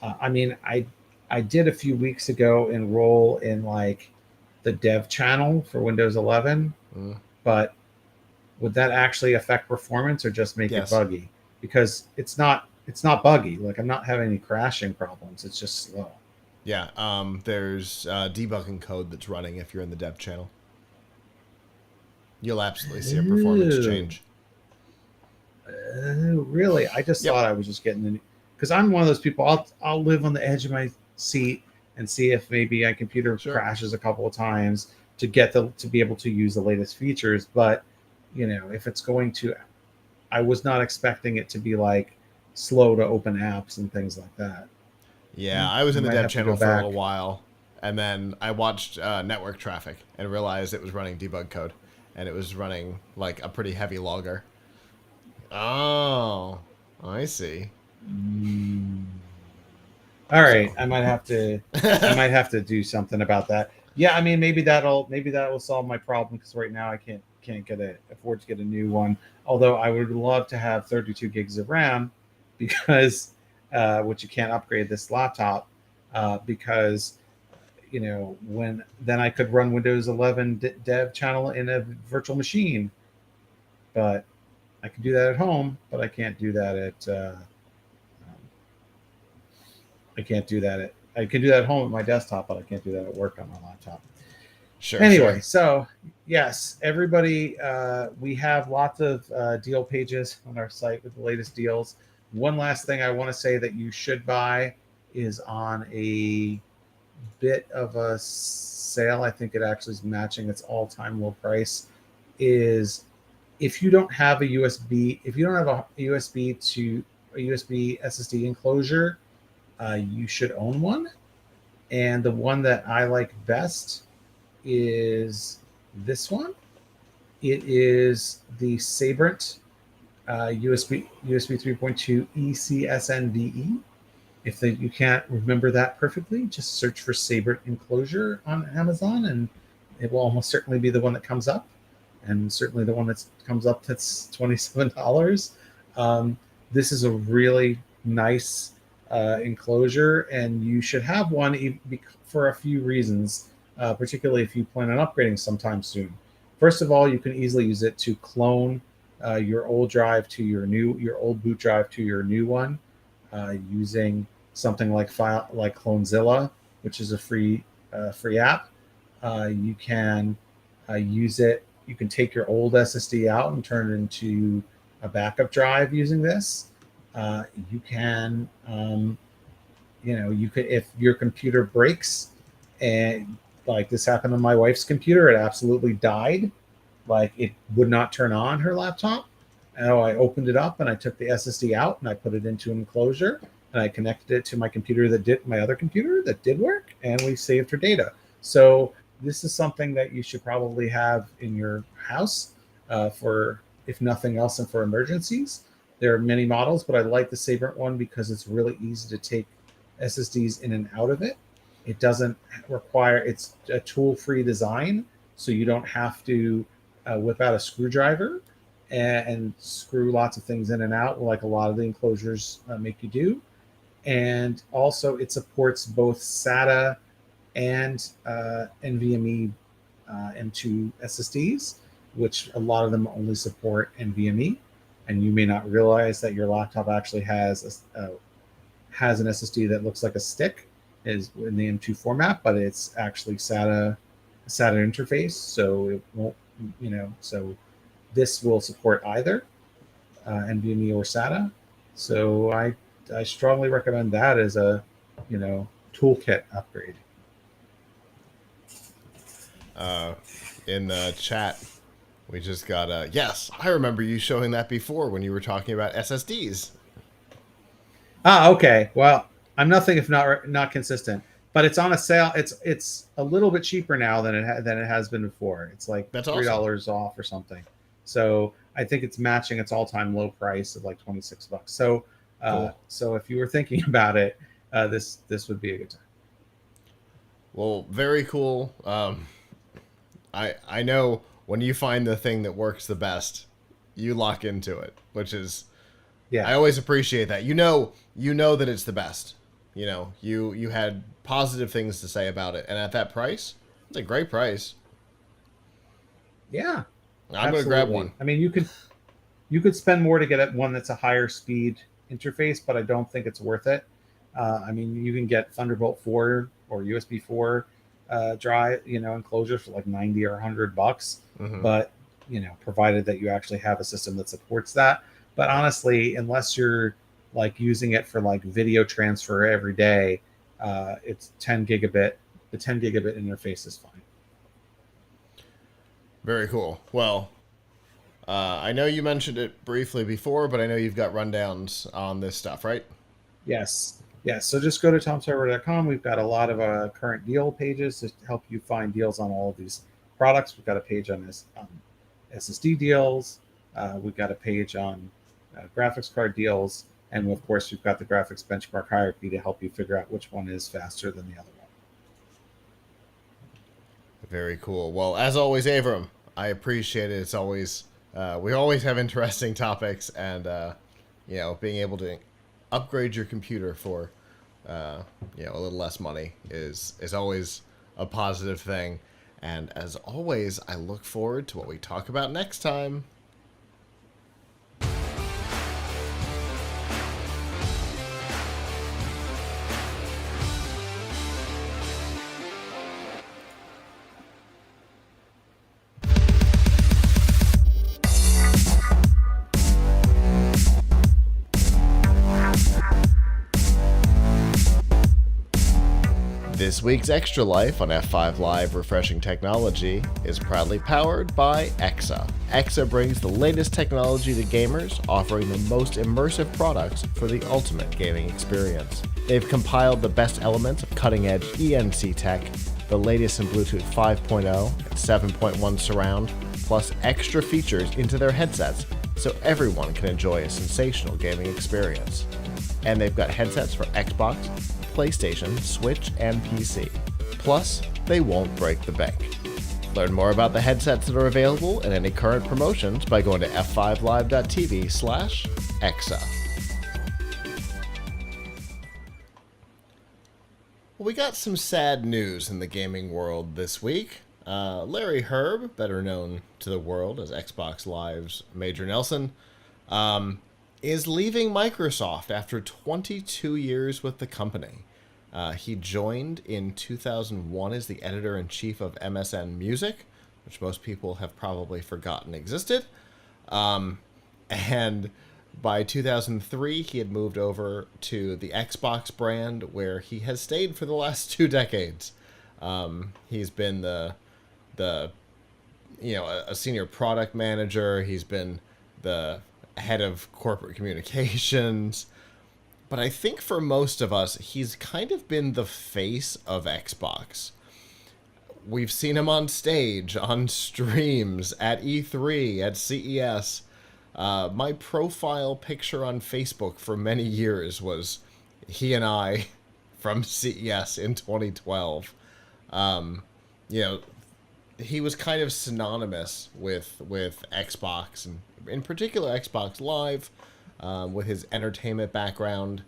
I mean, I I did a few weeks ago enroll in like the dev channel for Windows 11, Mm. but would that actually affect performance or just make it Yes. buggy? Because it's not buggy. Like I'm not having any crashing problems. It's just slow. Yeah. There's debugging code that's running if you're in the dev channel. You'll absolutely see a performance Ooh. change. Really? I just Yep. thought I was just getting the because I'm one of those people. I'll live on the edge of my seat and see if maybe my computer Sure. crashes a couple of times to be able to use the latest features. But if it's going to, I was not expecting it to be like slow to open apps and things like that. Yeah, I was I in the might dev have to go channel for a little back. while, and then I watched network traffic and realized it was running debug code, and it was running like a pretty heavy logger. Oh, I see. Mm. All right, So, I might have to do something about that. Yeah, I mean maybe that will solve my problem because right now I can't afford to get a new one. Although I would love to have 32 gigs of RAM because which you can't upgrade this laptop because when then I could run Windows 11 dev channel in a virtual machine, but I can do that at home, but I can't do that at I can't do that at I can do that at home at my desktop, but I can't do that at work on my laptop. sure, Anyway, sure. so yes, everybody, we have lots of deal pages on our site with the latest deals. One last thing I want to say that you should buy is on a bit of a sale. I think it actually is matching its all-time low price. Is if you don't have a USB, if you don't have a USB to a USB SSD enclosure, you should own one. And the one that I like best is this one. It is the Sabrent USB 3.2 ECSNVE. If you can't remember that perfectly, just search for Sabrent enclosure on Amazon, and it will almost certainly be the one that comes up, and certainly the one that comes up that's $27. Um, this is a really nice enclosure, and you should have one for a few reasons, particularly if you plan on upgrading sometime soon. First of all, you can easily use it to clone your old drive to your old boot drive to your new one using something like Clonezilla, which is a free app. You can use it. You can take your old SSD out and turn it into a backup drive using this. You can, you could if your computer breaks, and like this happened on my wife's computer, it absolutely died. Like it would not turn on her laptop. And I opened it up and I took the SSD out and I put it into an enclosure and I connected it to my other computer that did work, and we saved her data. So this is something that you should probably have in your house for, if nothing else, and for emergencies. There are many models, but I like the Sabrent one because it's really easy to take SSDs in and out of it. It doesn't require, it's a tool-free design, so you don't have to whip out a screwdriver and screw lots of things in and out like a lot of the enclosures make you do. And also it supports both SATA and NVMe M2 SSDs, which a lot of them only support NVMe. And you may not realize that your laptop actually has an SSD that looks like a stick, is in the M2 format, but it's actually SATA interface, so it won't, so this will support either NVMe or SATA. So I strongly recommend that as a toolkit upgrade. uh, in the chat, we just got a yes. I remember you showing that before when you were talking about SSDs. Okay. Well, I'm nothing if not consistent, but it's on a sale. It's a little bit cheaper now than it has been before. It's like That's three awesome. dollars off or something. So I think it's matching its all time low price of like $26. So Cool. so if you were thinking about it, this would be a good time. Well, very cool. I know when you find the thing that works the best, you lock into it, which is Yeah. I always appreciate that. You know that it's the best. You know, you had positive things to say about it, and at that price, it's a great price. Yeah, I'm gonna grab absolutely. one. I mean, you could spend more to get at one that's a higher speed interface, but I don't think it's worth it. I mean, you can get Thunderbolt 4 or USB 4 drive, enclosure for like 90 or $100, Hmm. but provided that you actually have a system that supports that. But honestly, unless you're like using it for like video transfer every day, it's 10 gigabit. The 10 gigabit interface is fine. Very cool. Well, I know you mentioned it briefly before, but I know you've got rundowns on this stuff, right? Yes. Yes. So just go to tomserver.com. We've got a lot of current deal pages to help you find deals on all of these products. We've got a page on this SSD deals. We've got a page on graphics card deals. And of course, we've got the graphics benchmark hierarchy to help you figure out which one is faster than the other one. Very cool. Well, as always, Avram, I appreciate it. It's always we always have interesting topics, and being able to upgrade your computer for a little less money is always a positive thing. And as always, I look forward to what we talk about next time. This week's Extra Life on F5 Live Refreshing Technology is proudly powered by EXA. EXA brings the latest technology to gamers, offering the most immersive products for the ultimate gaming experience. They've compiled the best elements of cutting-edge ENC tech, the latest in Bluetooth 5.0 and 7.1 surround, plus extra features into their headsets so everyone can enjoy a sensational gaming experience. And they've got headsets for Xbox, PlayStation, Switch, and PC. Plus, they won't break the bank. Learn more about the headsets that are available and any current promotions by going to f5live.tv/exa. Well, we got some sad news in the gaming world this week. Larry Hryb, better known to the world as Xbox Live's Major Nelson, is leaving Microsoft after 22 years with the company. He joined in 2001 as the editor-in-chief of MSN Music, which most people have probably forgotten existed. And by 2003, he had moved over to the Xbox brand, where he has stayed for the last 2 decades. He's been a senior product manager. He's been the head of corporate communications. But I think for most of us, he's kind of been the face of Xbox. We've seen him on stage, on streams, at E3, at CES. My profile picture on Facebook for many years was he and I from CES in 2012. He was kind of synonymous with Xbox, and in particular Xbox Live. With his entertainment background,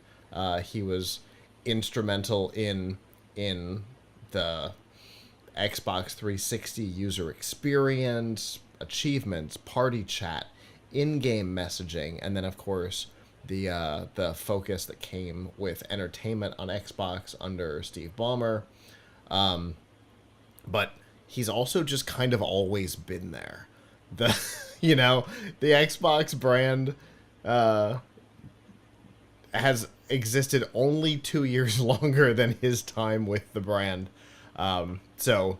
he was instrumental in the Xbox 360 user experience, achievements, party chat, in-game messaging, and then of course the focus that came with entertainment on Xbox under Steve Ballmer. But he's also just kind of always been there. The the Xbox brand has existed only 2 years longer than his time with the brand. So,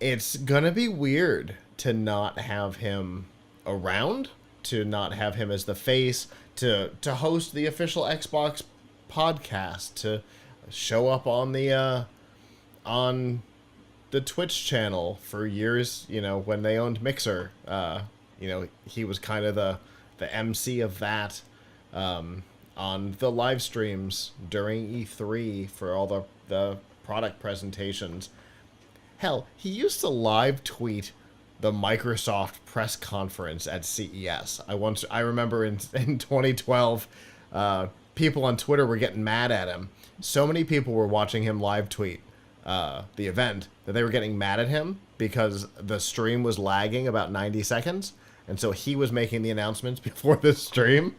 it's gonna be weird to not have him around, to not have him as the face, to host the official Xbox podcast, to show up on the Twitch channel for years, when they owned Mixer. He was kind of the MC of that, on the live streams during E3 for all the product presentations. Hell, he used to live tweet the Microsoft press conference at CES. I remember in 2012, people on Twitter were getting mad at him. So many people were watching him live tweet the event that they were getting mad at him because the stream was lagging about 90 seconds. And so he was making the announcements before the stream.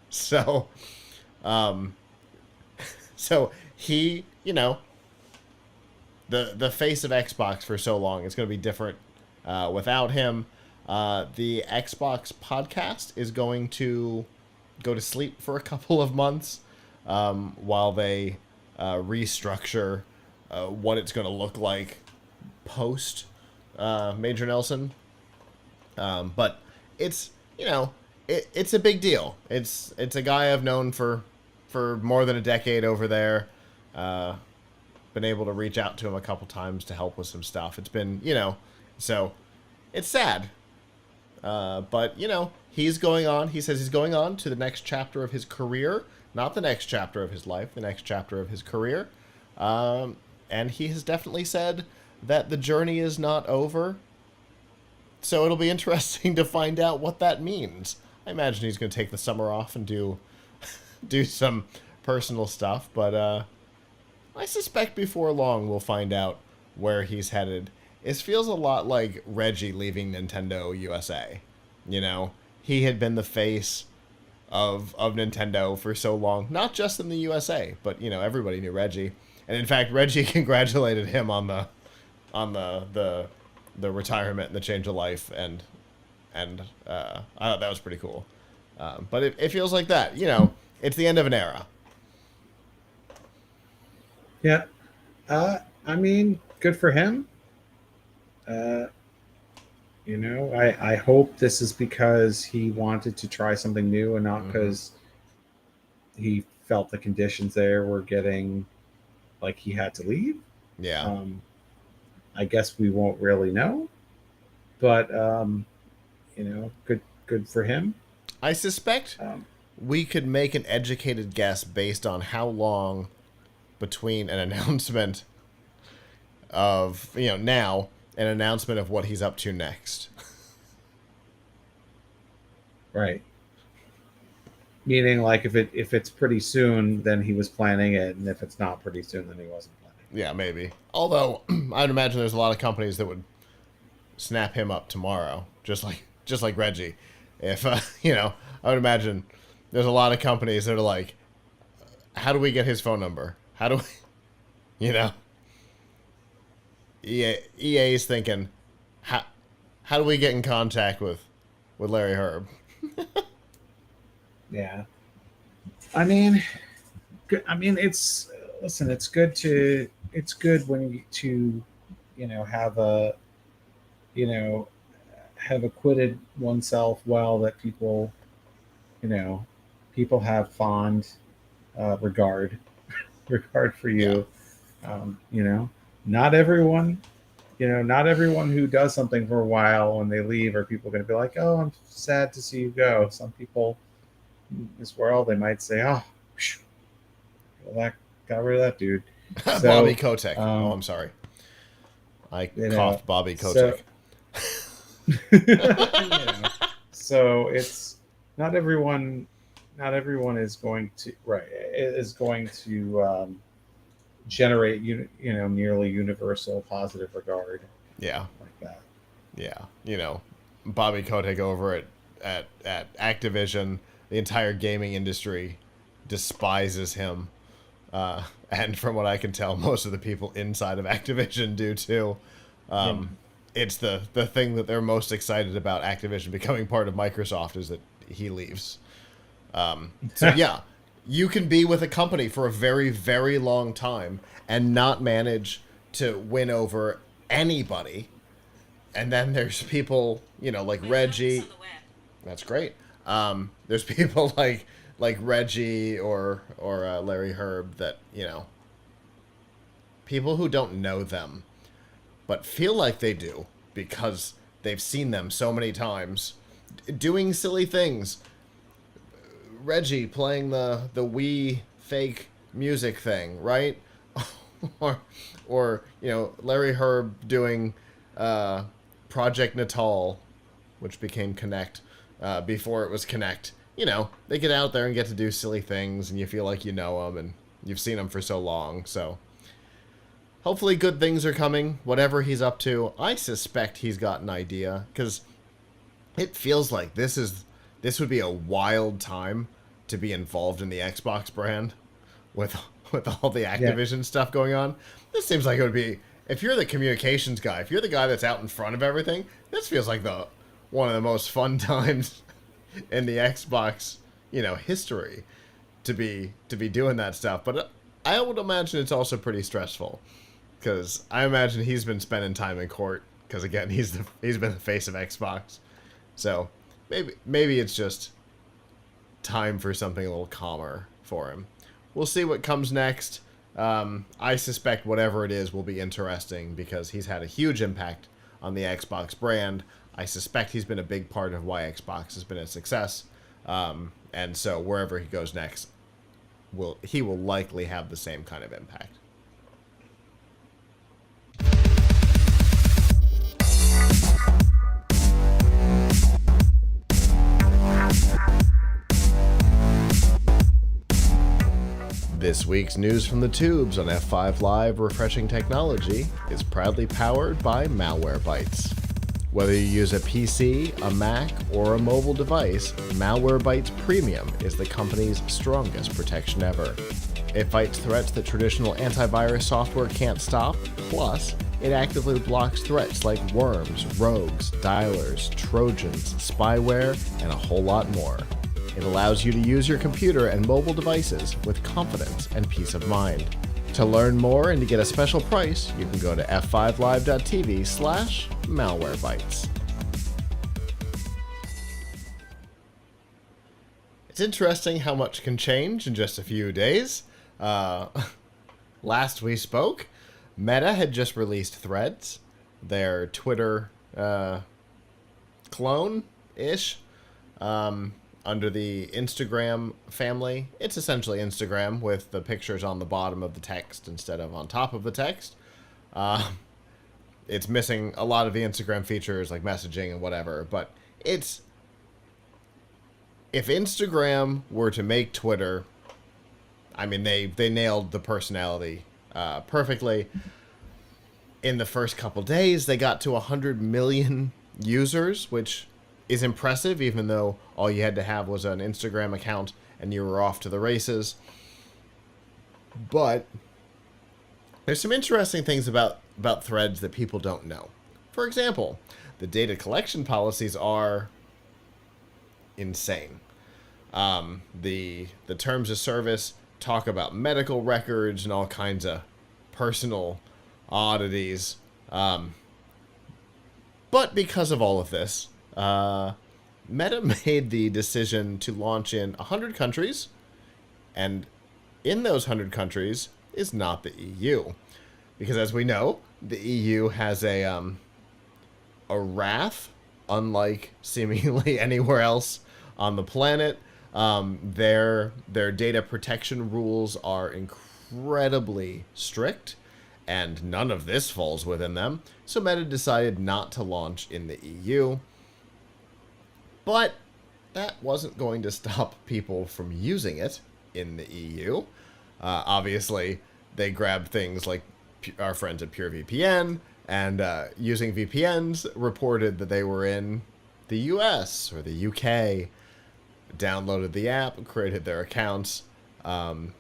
So he, you know, the face of Xbox for so long, it's going to be different without him. The Xbox podcast is going to go to sleep for a couple of months while they restructure what it's going to look like post Major Nelson. But it's, you know, it's a big deal. It's a guy I've known for more than a decade over there. Been able to reach out to him a couple times to help with some stuff. It's been, you know, so it's sad. But, you know, he's going on. He says he's going on to the next chapter of his career. Not the next chapter of his life, the next chapter of his career. And he has definitely said that the journey is not over. So it'll be interesting to find out what that means. I imagine he's going to take the summer off and do some personal stuff. But I suspect before long we'll find out where he's headed. It feels a lot like Reggie leaving Nintendo USA. You know, he had been the face of Nintendo for so long, not just in the USA, but, you know, everybody knew Reggie. And in fact, Reggie congratulated him on the retirement and the change of life, and I thought that was pretty cool. But it feels like that, you know, it's the end of an era. Yeah. I mean, good for him. You know, I hope this is because he wanted to try something new and not because he felt the conditions there were getting like he had to leave. Yeah. I guess we won't really know, but you know, good for him. I suspect we could make an educated guess based on how long between an announcement of, you know, now an announcement of what he's up to next. Right. Meaning, like, if it's pretty soon, then he was planning it, and if it's not pretty soon, then he wasn't planning. Yeah, maybe. Although I'd imagine there's a lot of companies that would snap him up tomorrow, just like Reggie. If you know, I would imagine there's a lot of companies that are like, how do we get his phone number? How do we, you know? EA's thinking, how do we get in contact with Larry Hryb? Yeah, I mean, it's good when you know, have acquitted oneself well, that people have fond regard for you. Yeah. You know, not everyone who does something for a while, when they leave, are people going to be like, oh, I'm sad to see you go. Some people in this world, they might say, oh, well, that got rid of that dude. So, Bobby Kotick. I'm sorry. I coughed Bobby Kotick. So it's not everyone is going to generate nearly universal positive regard. Yeah. Like that. Yeah. You know, Bobby Kotick over at Activision, the entire gaming industry despises him. And from what I can tell, most of the people inside of Activision do too. It's the thing that they're most excited about Activision becoming part of Microsoft is that he leaves. So yeah, you can be with a company for a very, very long time and not manage to win over anybody. And then there's people, you know, like Reggie. That's great. There's people like Reggie or Larry Hryb that, you know, people who don't know them but feel like they do because they've seen them so many times doing silly things. Reggie playing the Wii fake music thing, right? or you know, Larry Hryb doing Project Natal, which became Connect before it was Connect, they get out there and get to do silly things, and you feel like you know them, and you've seen them for so long. So hopefully good things are coming, whatever he's up to. I suspect he's got an idea, because it feels like this would be a wild time to be involved in the Xbox brand with all the Activision stuff going on. This seems like it would be, if you're the communications guy, if you're the guy that's out in front of everything, this feels like one of the most fun times in the Xbox, history to be doing that stuff. But I would imagine it's also pretty stressful, because I imagine he's been spending time in court, because again, he's been the face of Xbox. So maybe it's just time for something a little calmer for him. We'll see what comes next. I suspect whatever it is will be interesting, because he's had a huge impact on the Xbox brand. I suspect he's been a big part of why Xbox has been a success. And so wherever he goes next, he will likely have the same kind of impact. This week's news from the tubes on F5 Live Refreshing Technology is proudly powered by Malwarebytes. Whether you use a PC, a Mac, or a mobile device, Malwarebytes Premium is the company's strongest protection ever. It fights threats that traditional antivirus software can't stop, plus it actively blocks threats like worms, rogues, dialers, trojans, spyware, and a whole lot more. It allows you to use your computer and mobile devices with confidence and peace of mind. To learn more and to get a special price, you can go to f5live.tv/malwarebytes. It's interesting how much can change in just a few days. Last we spoke, Meta had just released Threads, their Twitter clone-ish, under the Instagram family. It's essentially Instagram with the pictures on the bottom of the text instead of on top of the text. It's missing a lot of the Instagram features like messaging and whatever, but if Instagram were to make Twitter, I mean, they nailed the personality perfectly. In the first couple days, they got to 100 million users, which is impressive, even though all you had to have was an Instagram account and you were off to the races. But there's some interesting things about Threads that people don't know. For example, the data collection policies are insane. The terms of service talk about medical records and all kinds of personal oddities. But because of all of this, Meta made the decision to launch in 100 countries, and in those 100 countries is not the EU. Because as we know, the EU has a wrath, unlike seemingly anywhere else on the planet. Their data protection rules are incredibly strict, and none of this falls within them. So Meta decided not to launch in the EU. But that wasn't going to stop people from using it in the EU. Obviously, they grabbed things like our friends at PureVPN, and using VPNs, reported that they were in the US or the UK, downloaded the app, created their accounts, and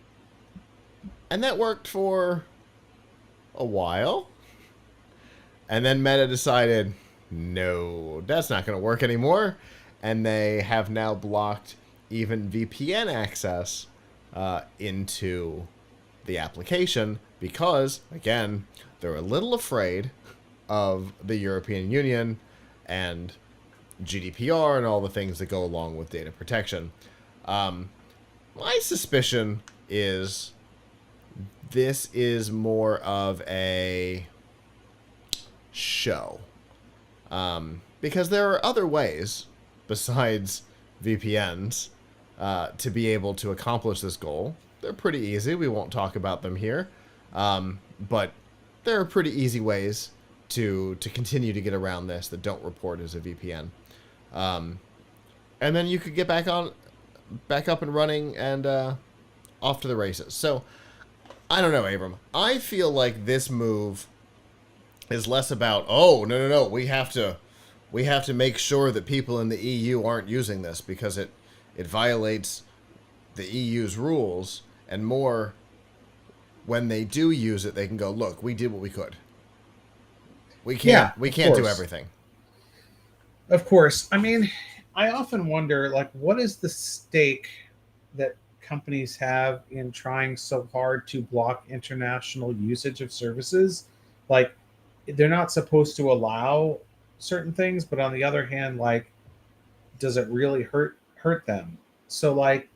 that worked for a while. And then Meta decided, no, that's not going to work anymore. And they have now blocked even VPN access into the application because, again, they're a little afraid of the European Union and GDPR and all the things that go along with data protection. My suspicion is this is more of a show. Because there are other ways besides VPNs to be able to accomplish this goal. They're pretty easy. We won't talk about them here. But there are pretty easy ways to continue to get around this that don't report as a VPN. And then you could get back on back up and running and off to the races. So I don't know, Avram. I feel like this move is less about, oh, no, we have to make sure that people in the EU aren't using this because it violates the EU's rules, and more when they do use it, they can go, look, we did what we could. We can't do everything. Of course. I mean, I often wonder, like, what is the stake that companies have in trying so hard to block international usage of services? Like, they're not supposed to allow certain things, but on the other hand, like, does it really hurt them? So, like,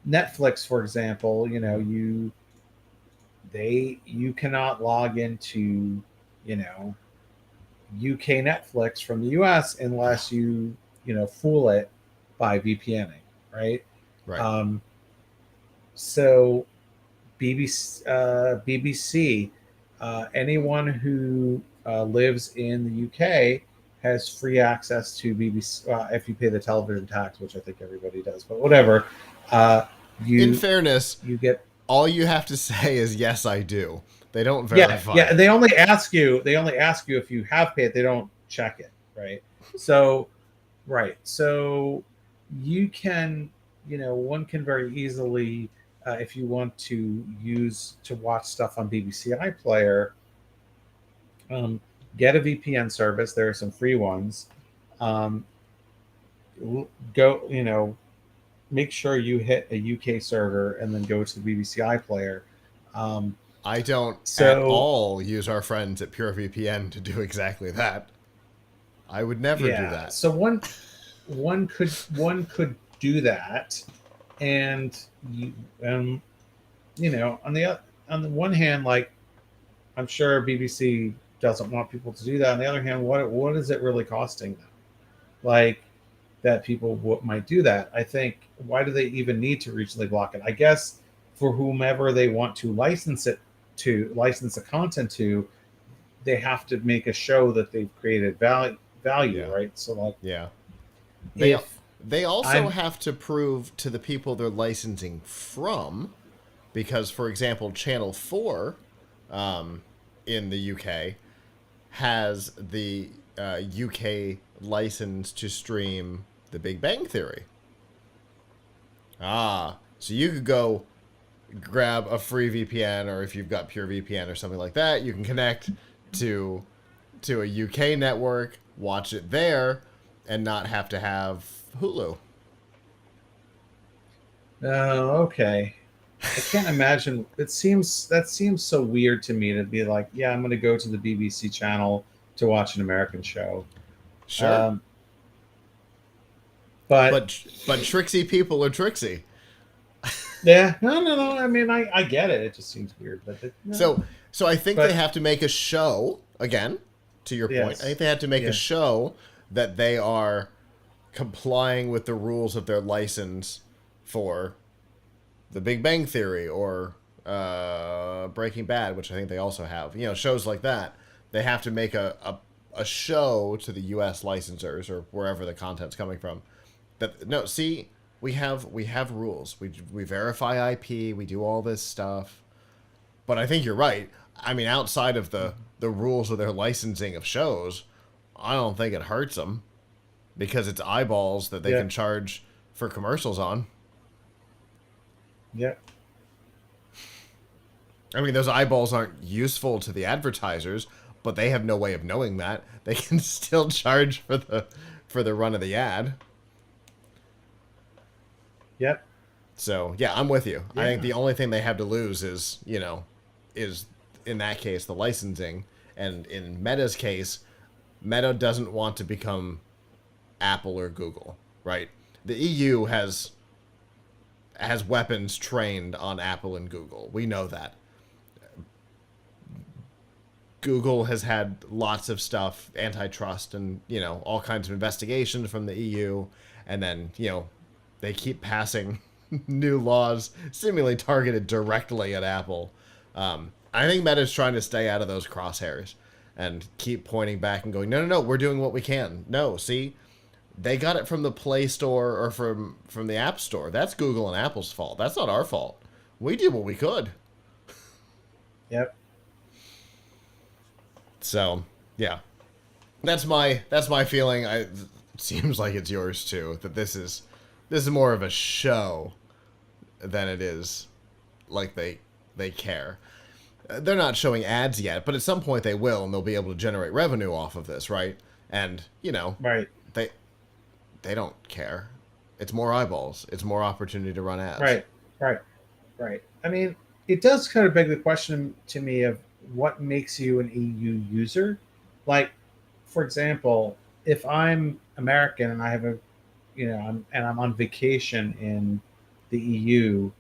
Netflix, for example, you cannot log into, you know, UK Netflix from the US unless fool it by VPNing, right? Right. So BBC, anyone who lives in the UK has free access to BBC if you pay the television tax, which I think everybody does, but whatever. In fairness, you get all you have to say is yes, I do. They don't verify. Yeah. They only ask you if you have paid. They don't check it, right? So, right. So you can, one can very easily, if you want to watch stuff on BBC iPlayer, get a VPN service. There are some free ones. Go, make sure you hit a UK server and then go to the BBC iPlayer. I don't at all use our friends at PureVPN to do exactly that. I would never do that. So one could do that, and on the one hand, like, I'm sure BBC doesn't want people to do that. On the other hand, what is it really costing them? Like, that people might do that. I think, why do they even need to regionally block it? I guess for whomever they want to license the content to, they have to make a show that they've created value, right? So, like, they also have to prove to the people they're licensing from, because, for example, Channel 4 in the UK has the UK license to stream The Big Bang Theory. So you could go grab a free VPN, or if you've got Pure VPN or something like that, you can connect to a UK network, watch it there, and not have to have Hulu. Oh, okay. I can't imagine. That seems so weird to me, to be like, yeah, I'm going to go to the BBC channel to watch an American show. Sure. But tricksy people are tricksy. Yeah, no. I mean, I get it. It just seems weird, but so I think they have to make a show again. To your point, I think they have to make a show that they are complying with the rules of their license for The Big Bang Theory or Breaking Bad, which I think they also have. Shows like that. They have to make a show to the U.S. licensors or wherever the content's coming from. We have rules. We verify IP. We do all this stuff. But I think you're right. I mean, outside of the rules of their licensing of shows, I don't think it hurts them, because it's eyeballs that they can charge for commercials on. Yeah. I mean, those eyeballs aren't useful to the advertisers, but they have no way of knowing that. They can still charge for the run of the ad. Yep. So, yeah, I'm with you. Yeah. I think the only thing they have to lose is in that case, the licensing. And in Meta's case, Meta doesn't want to become Apple or Google, right? The EU has weapons trained on Apple and Google. We know that. Google has had lots of stuff, antitrust and, all kinds of investigations from the EU. And then, they keep passing new laws seemingly targeted directly at Apple. I think Meta's trying to stay out of those crosshairs and keep pointing back and going, no, we're doing what we can. No, see, They got it from the Play Store or from the App Store. That's Google and Apple's fault. That's not our fault. We did what we could. Yep. So, yeah. That's my feeling. It seems like it's yours too, that this is more of a show than it is like they care. They're not showing ads yet, but at some point they will, and they'll be able to generate revenue off of this, right? And, Right. They don't care. It's more eyeballs. It's more opportunity to run ads. Right. I mean, it does kind of beg the question to me of what makes you an EU user. Like, for example, if I'm American and I have I'm on vacation in the EU,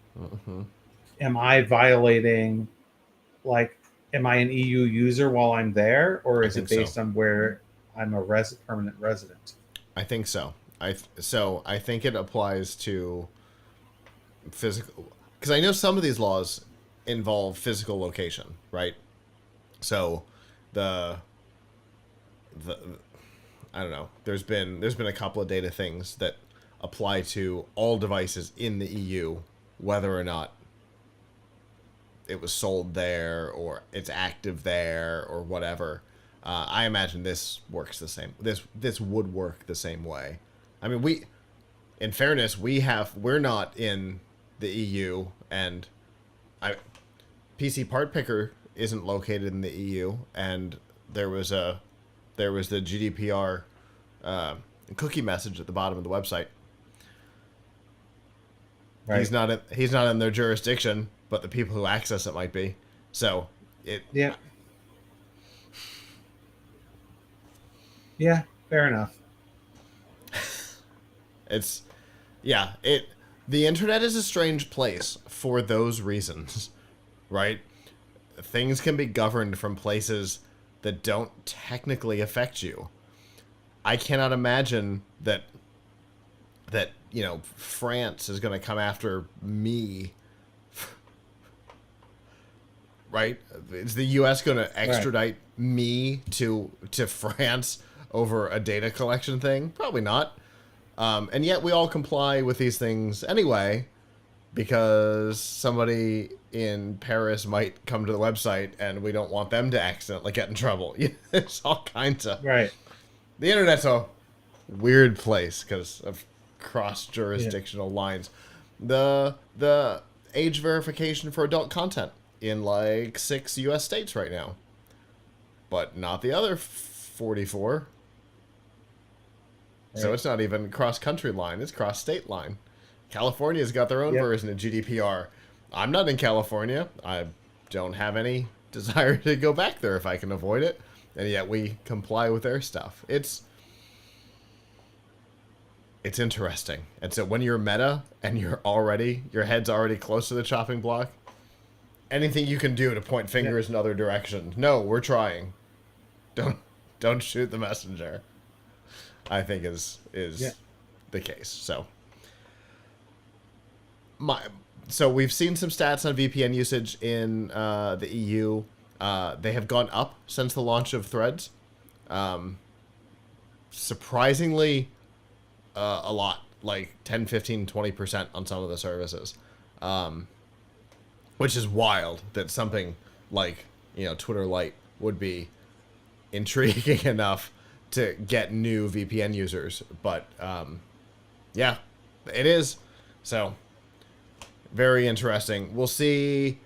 am I violating, like, am I an EU user while I'm there, or is it based on where I'm a permanent resident? I think so. I think it applies to physical, because I know some of these laws involve physical location, right? So the I don't know. There's been a couple of data things that apply to all devices in the EU, whether or not it was sold there or it's active there or whatever. I imagine this works the same. This would work the same way. I mean, in fairness, we're not in the EU, and PC Part Picker isn't located in the EU, and there was the GDPR cookie message at the bottom of the website. Right. He's not in their jurisdiction, but the people who access it might be. So yeah. Yeah, fair enough. The internet is a strange place for those reasons, right? Things can be governed from places that don't technically affect you. I cannot imagine that France is going to come after me. Right? Is the US going to extradite me to France over a data collection thing? Probably not. And yet we all comply with these things anyway, because somebody in Paris might come to the website and we don't want them to accidentally get in trouble. There's all kinds of... Right. The internet's a weird place because of cross-jurisdictional lines. The age verification for adult content in like 6 U.S. states right now, but not the other 44. Right. So it's not even cross-country line, it's cross-state line. California's got their own version of GDPR. I'm not in California. I don't have any desire to go back there if I can avoid it, and yet we comply with their stuff. It's interesting. And so when you're Meta and your head's already close to the chopping block, anything you can do to point fingers in other directions. No, we're trying. Don't shoot the messenger, I think is the case. So we've seen some stats on VPN usage in the EU. They have gone up since the launch of Threads. Surprisingly, a lot, like 10, 15, 20% on some of the services. Which is wild that something like, Twitter Lite would be intriguing enough to get new VPN users. But, yeah, it is. So, very interesting. We'll see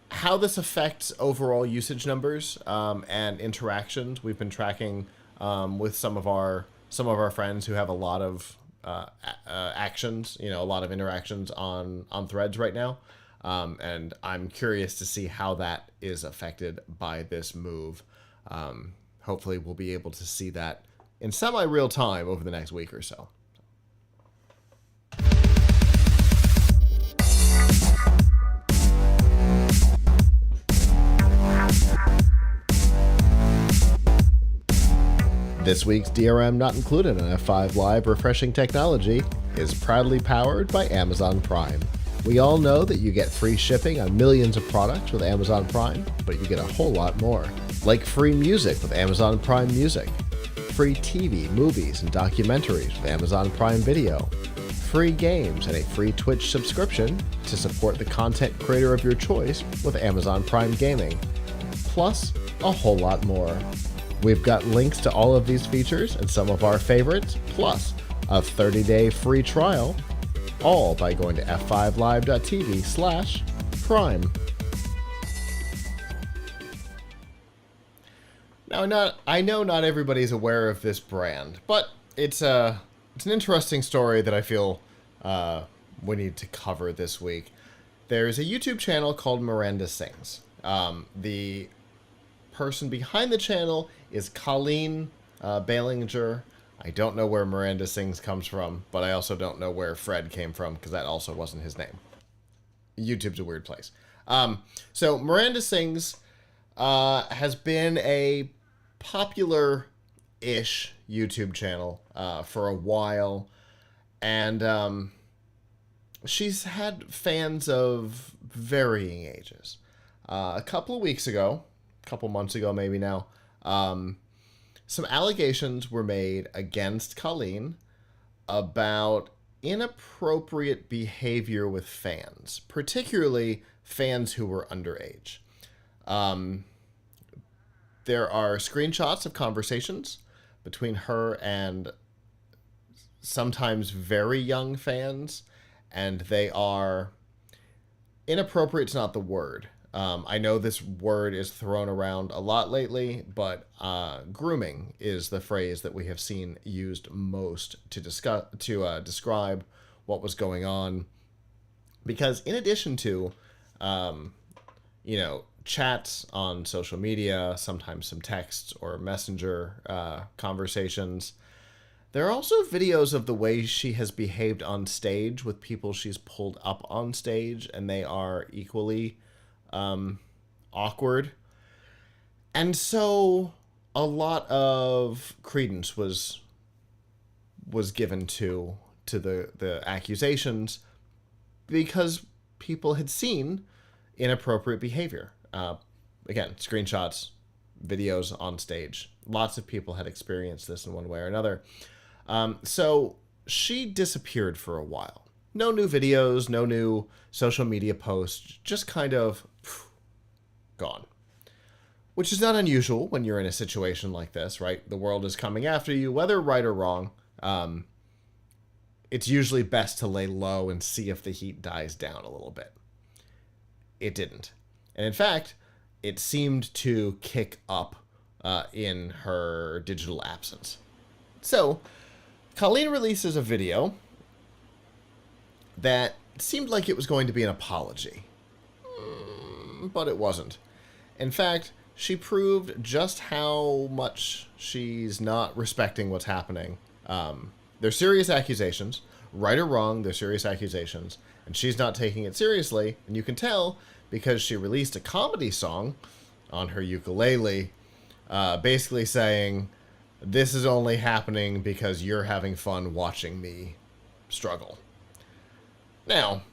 how this affects overall usage numbers and interactions. We've been tracking with some of our friends who have a lot of actions, a lot of interactions on Threads right now. And I'm curious to see how that is affected by this move. Hopefully we'll be able to see that in semi-real time over the next week or so. This week's DRM Not Included on F5 Live Refreshing Technology is proudly powered by Amazon Prime. We all know that you get free shipping on millions of products with Amazon Prime, but you get a whole lot more, like free music with Amazon Prime Music. free TV, movies, and documentaries with Amazon Prime Video, free games, and a free Twitch subscription to support the content creator of your choice with Amazon Prime Gaming, plus a whole lot more. We've got links to all of these features and some of our favorites, plus a 30-day free trial, all by going to f5live.tv/prime. Now, I know not everybody's aware of this brand, but it's an interesting story that I feel we need to cover this week. There's a YouTube channel called Miranda Sings. The person behind the channel is Colleen Ballinger. I don't know where Miranda Sings comes from, but I also don't know where Fred came from, because that also wasn't his name. YouTube's a weird place. So Miranda Sings has been a popular-ish YouTube channel for a while, and she's had fans of varying ages. A couple months ago maybe now, some allegations were made against Colleen about inappropriate behavior with fans, particularly fans who were underage. There are screenshots of conversations between her and sometimes very young fans, and they are inappropriate's not the word. I know this word is thrown around a lot lately, but grooming is the phrase that we have seen used most to describe what was going on. Because in addition to, chats on social media, sometimes some texts or messenger conversations, there are also videos of the way she has behaved on stage with people she's pulled up on stage, and they are equally awkward. And so a lot of credence was given to the accusations, because people had seen inappropriate behavior. Again, screenshots, videos on stage. Lots of people had experienced this in one way or another. So she disappeared for a while. No new videos, no new social media posts, just kind of gone. Which is not unusual when you're in a situation like this, right? The world is coming after you, whether right or wrong. It's usually best to lay low and see if the heat dies down a little bit. It didn't. And in fact, it seemed to kick up in her digital absence. So, Colleen releases a video that seemed like it was going to be an apology. But it wasn't. In fact, she proved just how much she's not respecting what's happening. They're serious accusations. Right or wrong, they're serious accusations. And she's not taking it seriously. And you can tell because she released a comedy song on her ukulele, basically saying, "This is only happening because you're having fun watching me struggle." Now,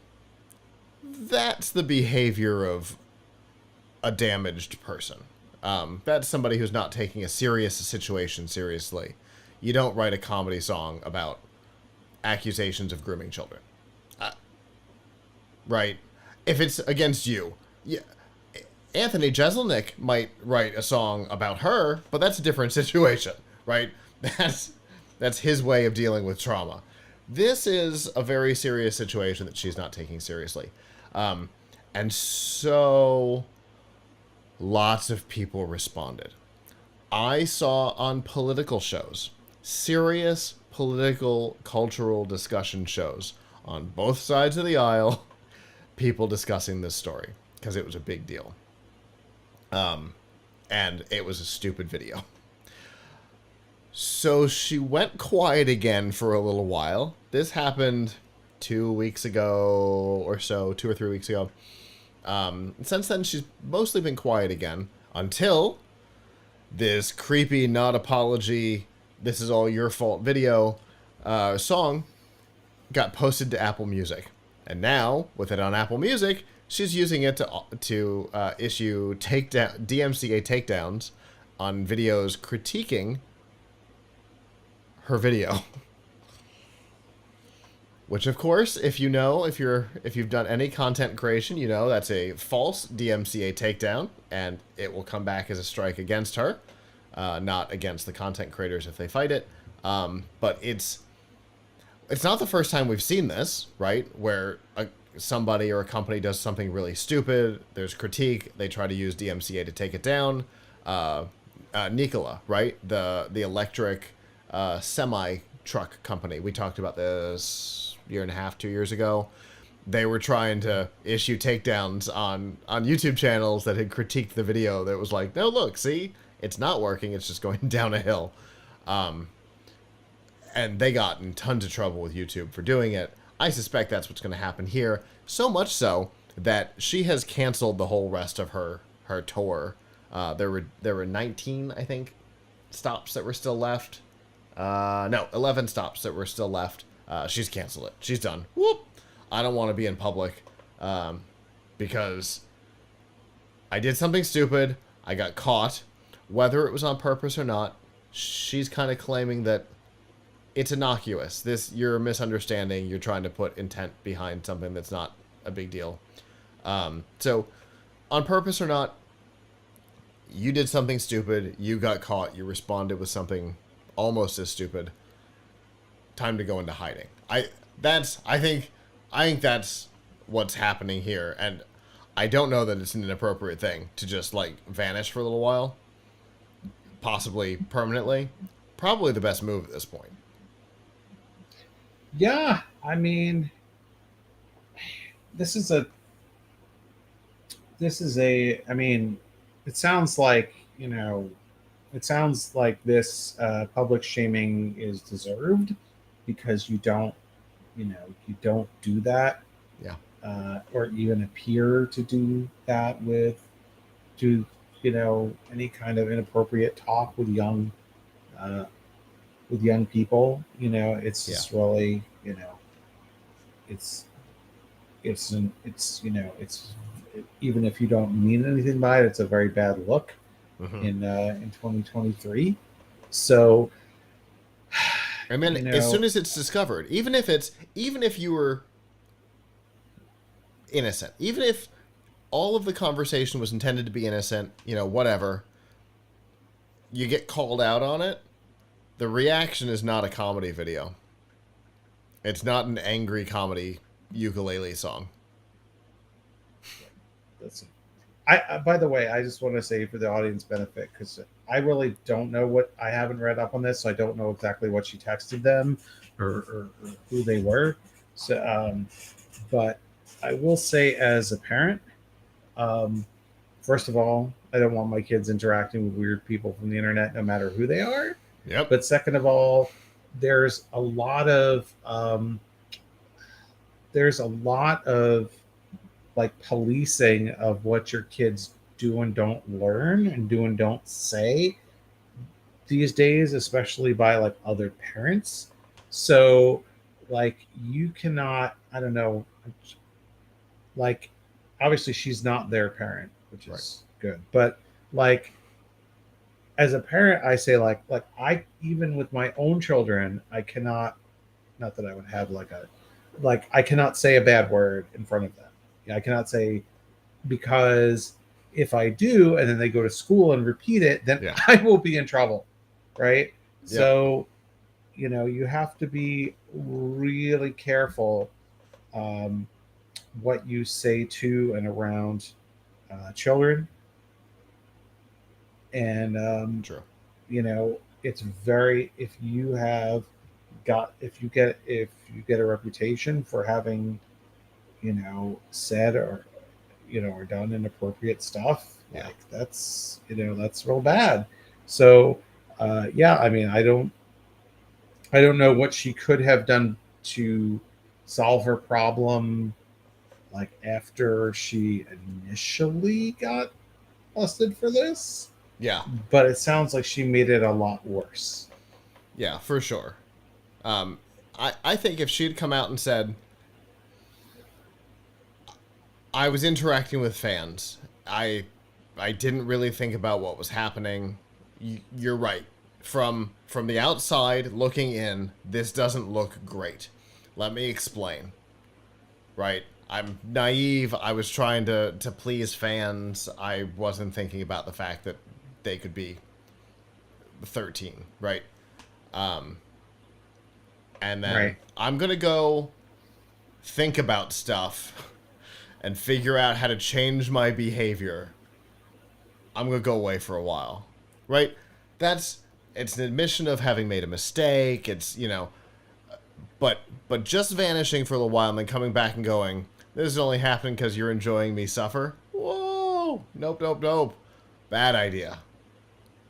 that's the behavior of a damaged person. That's somebody who's not taking a serious situation seriously. You don't write a comedy song about accusations of grooming children. Right? If it's against you. Yeah. Anthony Jeselnik might write a song about her, but that's a different situation, right? That's his way of dealing with trauma. This is a very serious situation that she's not taking seriously. And so lots of people responded. I saw on political shows, serious political, cultural discussion shows on both sides of the aisle, people discussing this story because it was a big deal. And it was a stupid video. So she went quiet again for a little while. This happened 2 weeks ago or so, 2 or 3 weeks ago. Since then, she's mostly been quiet again until this creepy, not apology, this is all your fault video song got posted to Apple Music. And now, with it on Apple Music, she's using it to issue DMCA takedowns on videos critiquing her video. Which, of course, if you've done any content creation, you know that's a false DMCA takedown, and it will come back as a strike against her, not against the content creators if they fight it. But it's not the first time we've seen this, right? Where somebody or a company does something really stupid, there's critique, they try to use DMCA to take it down. Nikola, right? The electric semi truck company. We talked about this year and a half, 2 years ago. They were trying to issue takedowns on YouTube channels that had critiqued the video that was like, no, look, see, it's not working, it's just going down a hill. And they got in tons of trouble with YouTube for doing it. I suspect that's what's going to happen here. So much so that she has canceled the whole rest of her tour. There were 19, I think, stops that were still left. No, 11 stops that were still left. She's canceled it. She's done. Whoop! I don't want to be in public because I did something stupid. I got caught. Whether it was on purpose or not, she's kind of claiming that it's innocuous. You're misunderstanding. You're trying to put intent behind something that's not a big deal. So, on purpose or not, you did something stupid. You got caught. You responded with something almost as stupid. Time to go into hiding. I think that's what's happening here, and I don't know that it's an inappropriate thing to just like vanish for a little while, possibly permanently. Probably the best move at this point. Yeah, I mean, this is a. I mean, it sounds like it sounds like this public shaming is deserved because you don't do that, Yeah. or even appear to do that any kind of inappropriate talk with young people. It's just really, it's even if you don't mean anything by it, it's a very bad look in 2023. So, and then as soon as it's discovered, even if you were innocent, even if all of the conversation was intended to be innocent, whatever, you get called out on it, the reaction is not a comedy video. It's not an angry comedy ukulele song. By the way, I just want to say for the audience benefit, because I really don't know I haven't read up on this, so I don't know exactly what she texted them or who they were. So, but I will say, as a parent, first of all, I don't want my kids interacting with weird people from the internet, no matter who they are. Yep. But second of all, there's a lot of like policing of what your kids do and don't learn and do and don't say these days, especially by like other parents. So like you cannot, I don't know, like obviously she's not their parent, which is good. But like as a parent, I say like I, even with my own children, I cannot, not that I would have I cannot say a bad word in front of them. I cannot say, because if I do and then they go to school and repeat it, then I will be in trouble, right? Yeah. So, you have to be really careful what you say to and around children. And, True. It's very, if you get a reputation for having said or done inappropriate stuff, like that's real bad. So I mean, I don't know what she could have done to solve her problem, like after she initially got busted for this. Yeah, but it sounds like she made it a lot worse. Yeah, for sure. I think if she'd come out and said, I was interacting with fans, I didn't really think about what was happening. You're right. from the outside looking in, this doesn't look great. Let me explain. Right? I'm naive. I was trying to please fans. I wasn't thinking about the fact that they could be 13, right? And then Right. I'm going to go think about stuff and figure out how to change my behavior. I'm going to go away for a while. Right? It's an admission of having made a mistake. It's, but just vanishing for a little while and then coming back and going, this is only happening because you're enjoying me suffer. Whoa. Nope. Bad idea.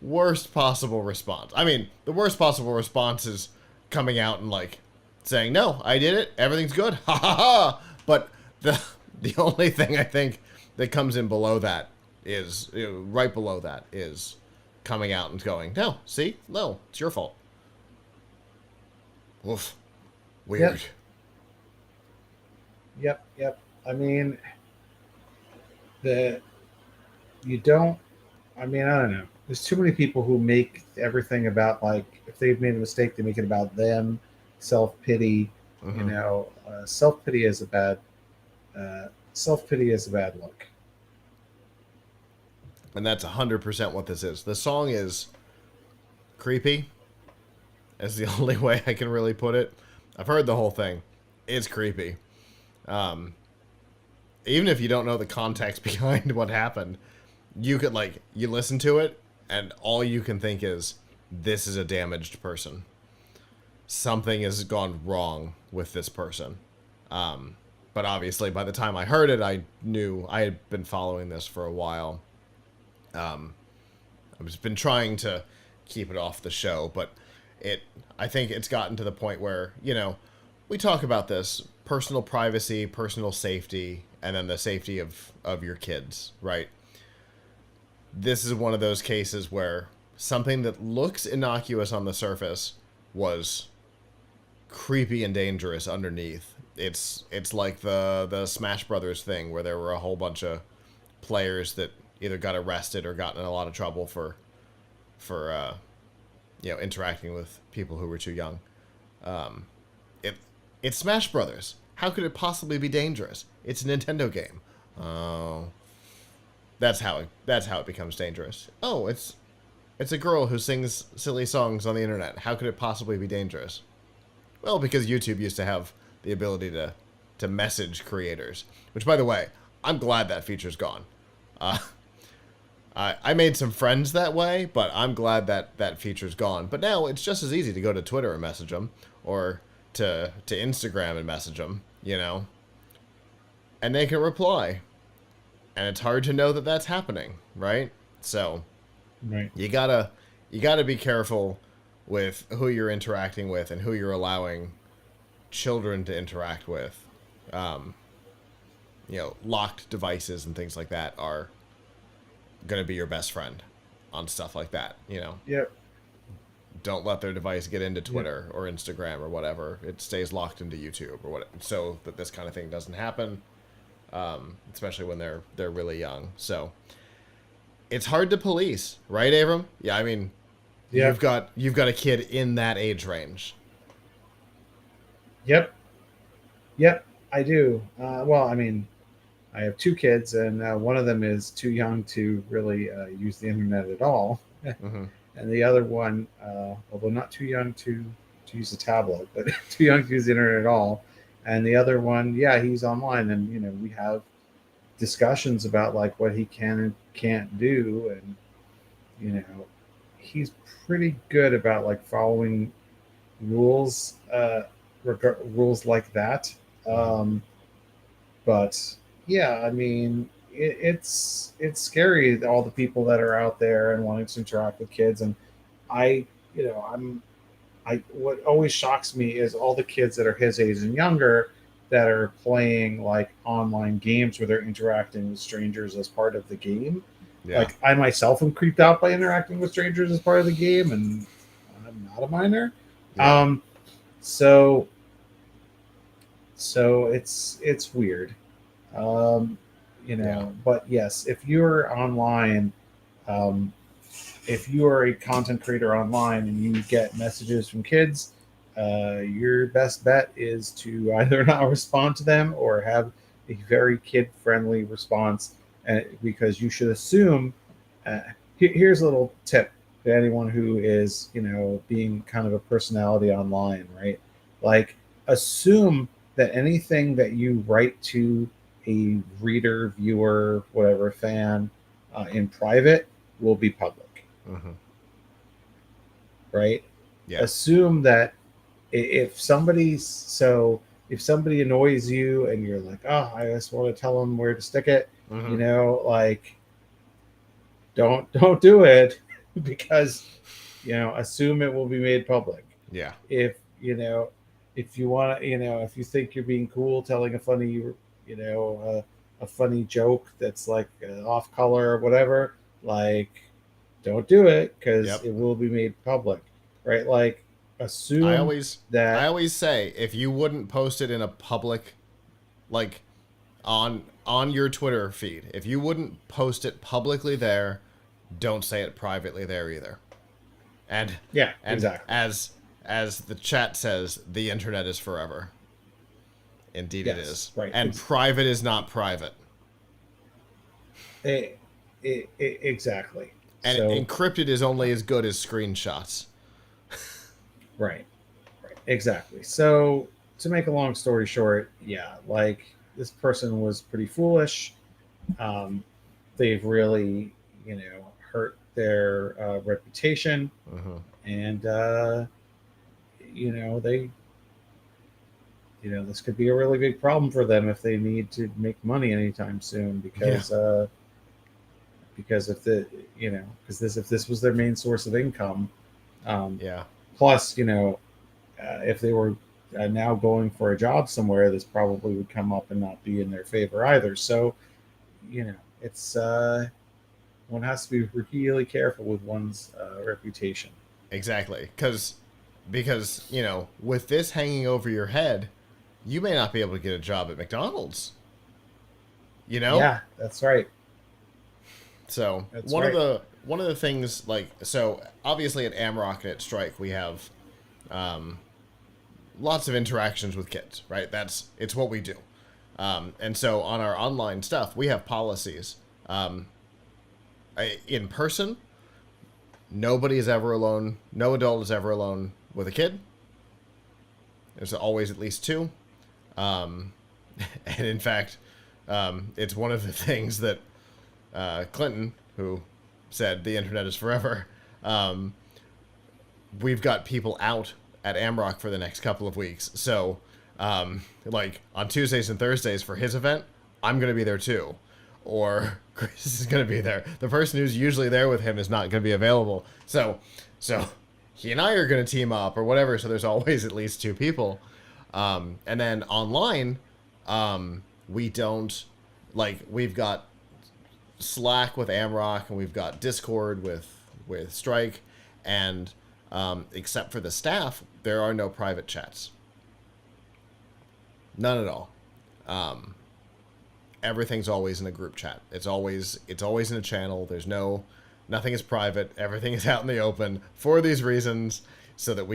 Worst possible response. I mean, the worst possible response is coming out and like saying, no, I did it. Everything's good. Ha ha ha. But the only thing I think that comes in below that is, right below that is coming out and going, no, see? No, it's your fault. Oof. Weird. Yep. I mean, you don't, I mean, I don't know. There's too many people who make everything about, like, if they've made a mistake, they make it about them, self pity. Mm-hmm. Self pity is a bad, look. And that's 100% what this is. The song is creepy. Is the only way I can really put it. I've heard the whole thing. It's creepy. Even if you don't know the context behind what happened, you could, you listen to it, and all you can think is, this is a damaged person. Something has gone wrong with this person. But obviously, by the time I heard it, I knew I had been following this for a while. I've been trying to keep it off the show, but I think it's gotten to the point where, we talk about this personal privacy, personal safety, and then the safety of your kids, right? This is one of those cases where something that looks innocuous on the surface was creepy and dangerous underneath. It's like the Smash Brothers thing where there were a whole bunch of players that either got arrested or got in a lot of trouble for interacting with people who were too young. It's Smash Brothers. How could it possibly be dangerous? It's a Nintendo game. Oh, that's how it becomes dangerous. Oh, it's a girl who sings silly songs on the internet. How could it possibly be dangerous? Well, because YouTube used to have the ability to message creators. Which, by the way, I'm glad that feature's gone. I made some friends that way, but I'm glad that feature's gone. But now it's just as easy to go to Twitter and message them, or to Instagram and message them, and they can reply. And it's hard to know that that's happening, right? So, Right. you gotta be careful with who you're interacting with and who you're allowing children to interact with. Locked devices and things like that are gonna be your best friend on stuff like that. Yep. Don't let their device get into Twitter or Instagram or whatever. It stays locked into YouTube or what, so that this kind of thing doesn't happen. Especially when they're really young. So it's hard to police, right, Avram? Yeah, I mean, you've got a kid in that age range. Yep, I do. Well, I mean, I have two kids, and one of them is too young to really use the internet at all, Mm-hmm. and the other one, although not too young to use a tablet, but too young to use the internet at all. And the other one, yeah, he's online, and we have discussions about like what he can and can't do, and he's pretty good about like following rules, rules like that. But yeah, I mean, it's scary, all the people that are out there and wanting to interact with kids. And I, what always shocks me is all the kids that are his age and younger that are playing like online games where they're interacting with strangers as part of the game. Yeah. Like I myself am creeped out by interacting with strangers as part of the game, and I'm not a minor. Yeah. So it's weird. Yeah. But yes, if you're online, if you are a content creator online and you get messages from kids, your best bet is to either not respond to them or have a very kid-friendly response, because you should assume. Here's a little tip to anyone who is, being kind of a personality online, right? Like, assume that anything that you write to a reader, viewer, whatever, fan, in private will be public, Mm-hmm. right? Yeah. Assume that if somebody annoys you and you're like, oh, I just want to tell them where to stick it, Mm-hmm. like, don't do it, because assume it will be made public. Yeah. If if you want to, if you think you're being cool telling a funny, a funny joke that's like off color or whatever, like, don't do it, because Yep. it will be made public, right? Like, I assume always I that. always say if you wouldn't post it in a public, like on your Twitter feed, if you wouldn't post it publicly there, don't say it privately there either. And Yeah, and exactly. as the chat says, the internet is forever. Indeed it Yes, is. right. And private is not private. E- exactly. And So, encrypted is only as good as screenshots. right, right, exactly. So, to make a long story short, yeah, like, this person was pretty foolish. Um, they've really, hurt their reputation, Mm-hmm. and they, this could be a really big problem for them if they need to make money anytime soon, Yeah. because if this was their main source of income, um, Yeah. plus, if they were now going for a job somewhere, this probably would come up and not be in their favor either. So, it's one has to be really careful with one's reputation. Exactly. Because, with this hanging over your head, you may not be able to get a job at McDonald's. You know? Yeah, that's right. So That's one of right. the things, like, so obviously at Amrock and at Strike we have lots of interactions with kids, right? It's what we do. And so on our online stuff we have policies. In person, nobody is ever alone. No adult is ever alone with a kid. There's always at least two. And in fact, it's one of the things that Clinton, who said the internet is forever, we've got people out at Amrock for the next couple of weeks. So, like, on Tuesdays and Thursdays for his event, I'm going to be there too. Or Chris is going to be there. The person who's usually there with him is not going to be available. So he and I are going to team up or whatever. So there's always at least two people. And then online, we don't, like, we've got Slack with Amrock and we've got Discord with Strike, and except for the staff, there are no private chats. None at all. Everything's always in a group chat. It's always in a channel. There's nothing is private. Everything is out in the open for these reasons, so that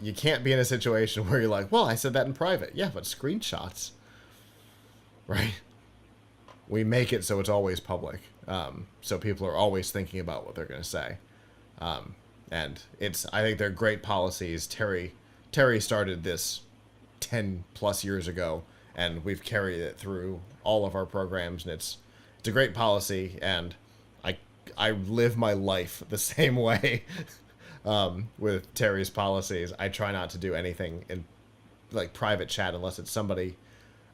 you can't be in a situation where you're like, well, I said that in private. Yeah, but screenshots, right? We make it so it's always public, so people are always thinking about what they're going to say, and I think they're great policies. Terry started this 10 plus years ago, and we've carried it through all of our programs, and it's a great policy, and I live my life the same way. With Terry's policies, I try not to do anything in, like, private chat unless it's an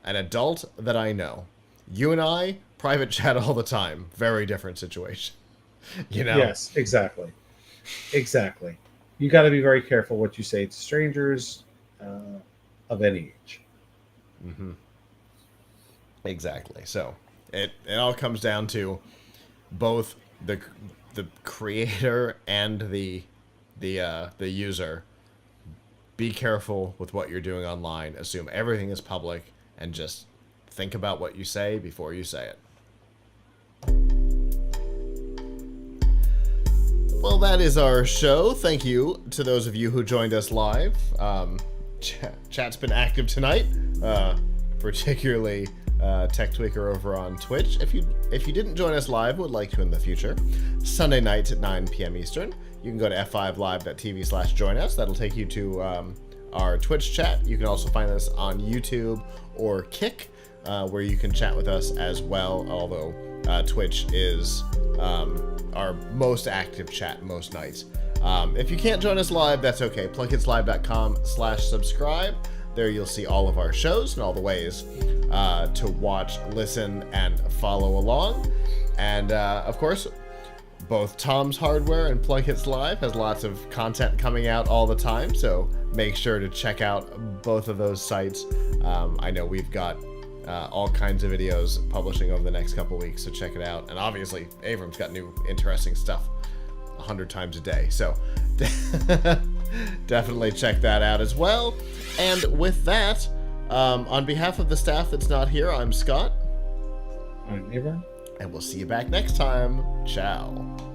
adult that I know. You and I, private chat all the time. Very different situation. Yes, exactly. Exactly. You got to be very careful what you say to strangers of any age. Mm-hmm. Exactly. So it all comes down to both the creator and the user. Be careful with what you're doing online. Assume everything is public, and just think about what you say before you say it. Well, that is our show. Thank you to those of you who joined us live. Chat's been active tonight, particularly Tech Tweaker over on Twitch. If you didn't join us live, would like to in the future, Sunday nights at 9 p.m. Eastern, you can go to f5live.tv/join us. That'll take you to our Twitch chat. You can also find us on YouTube or Kick, where you can chat with us as well, although Twitch is our most active chat most nights. If you can't join us live, that's okay. PLUGHITZlive.com/subscribe. There you'll see all of our shows and all the ways to watch, listen, and follow along. And of course, both Tom's Hardware and PLUGHITZ Live has lots of content coming out all the time, so make sure to check out both of those sites. I know we've got all kinds of videos publishing over the next couple weeks, so check it out. And obviously, Avram's got new interesting stuff 100 times a day, so definitely check that out as well. And with that, on behalf of the staff that's not here, I'm Scott. I'm Avram. And we'll see you back next time. Ciao.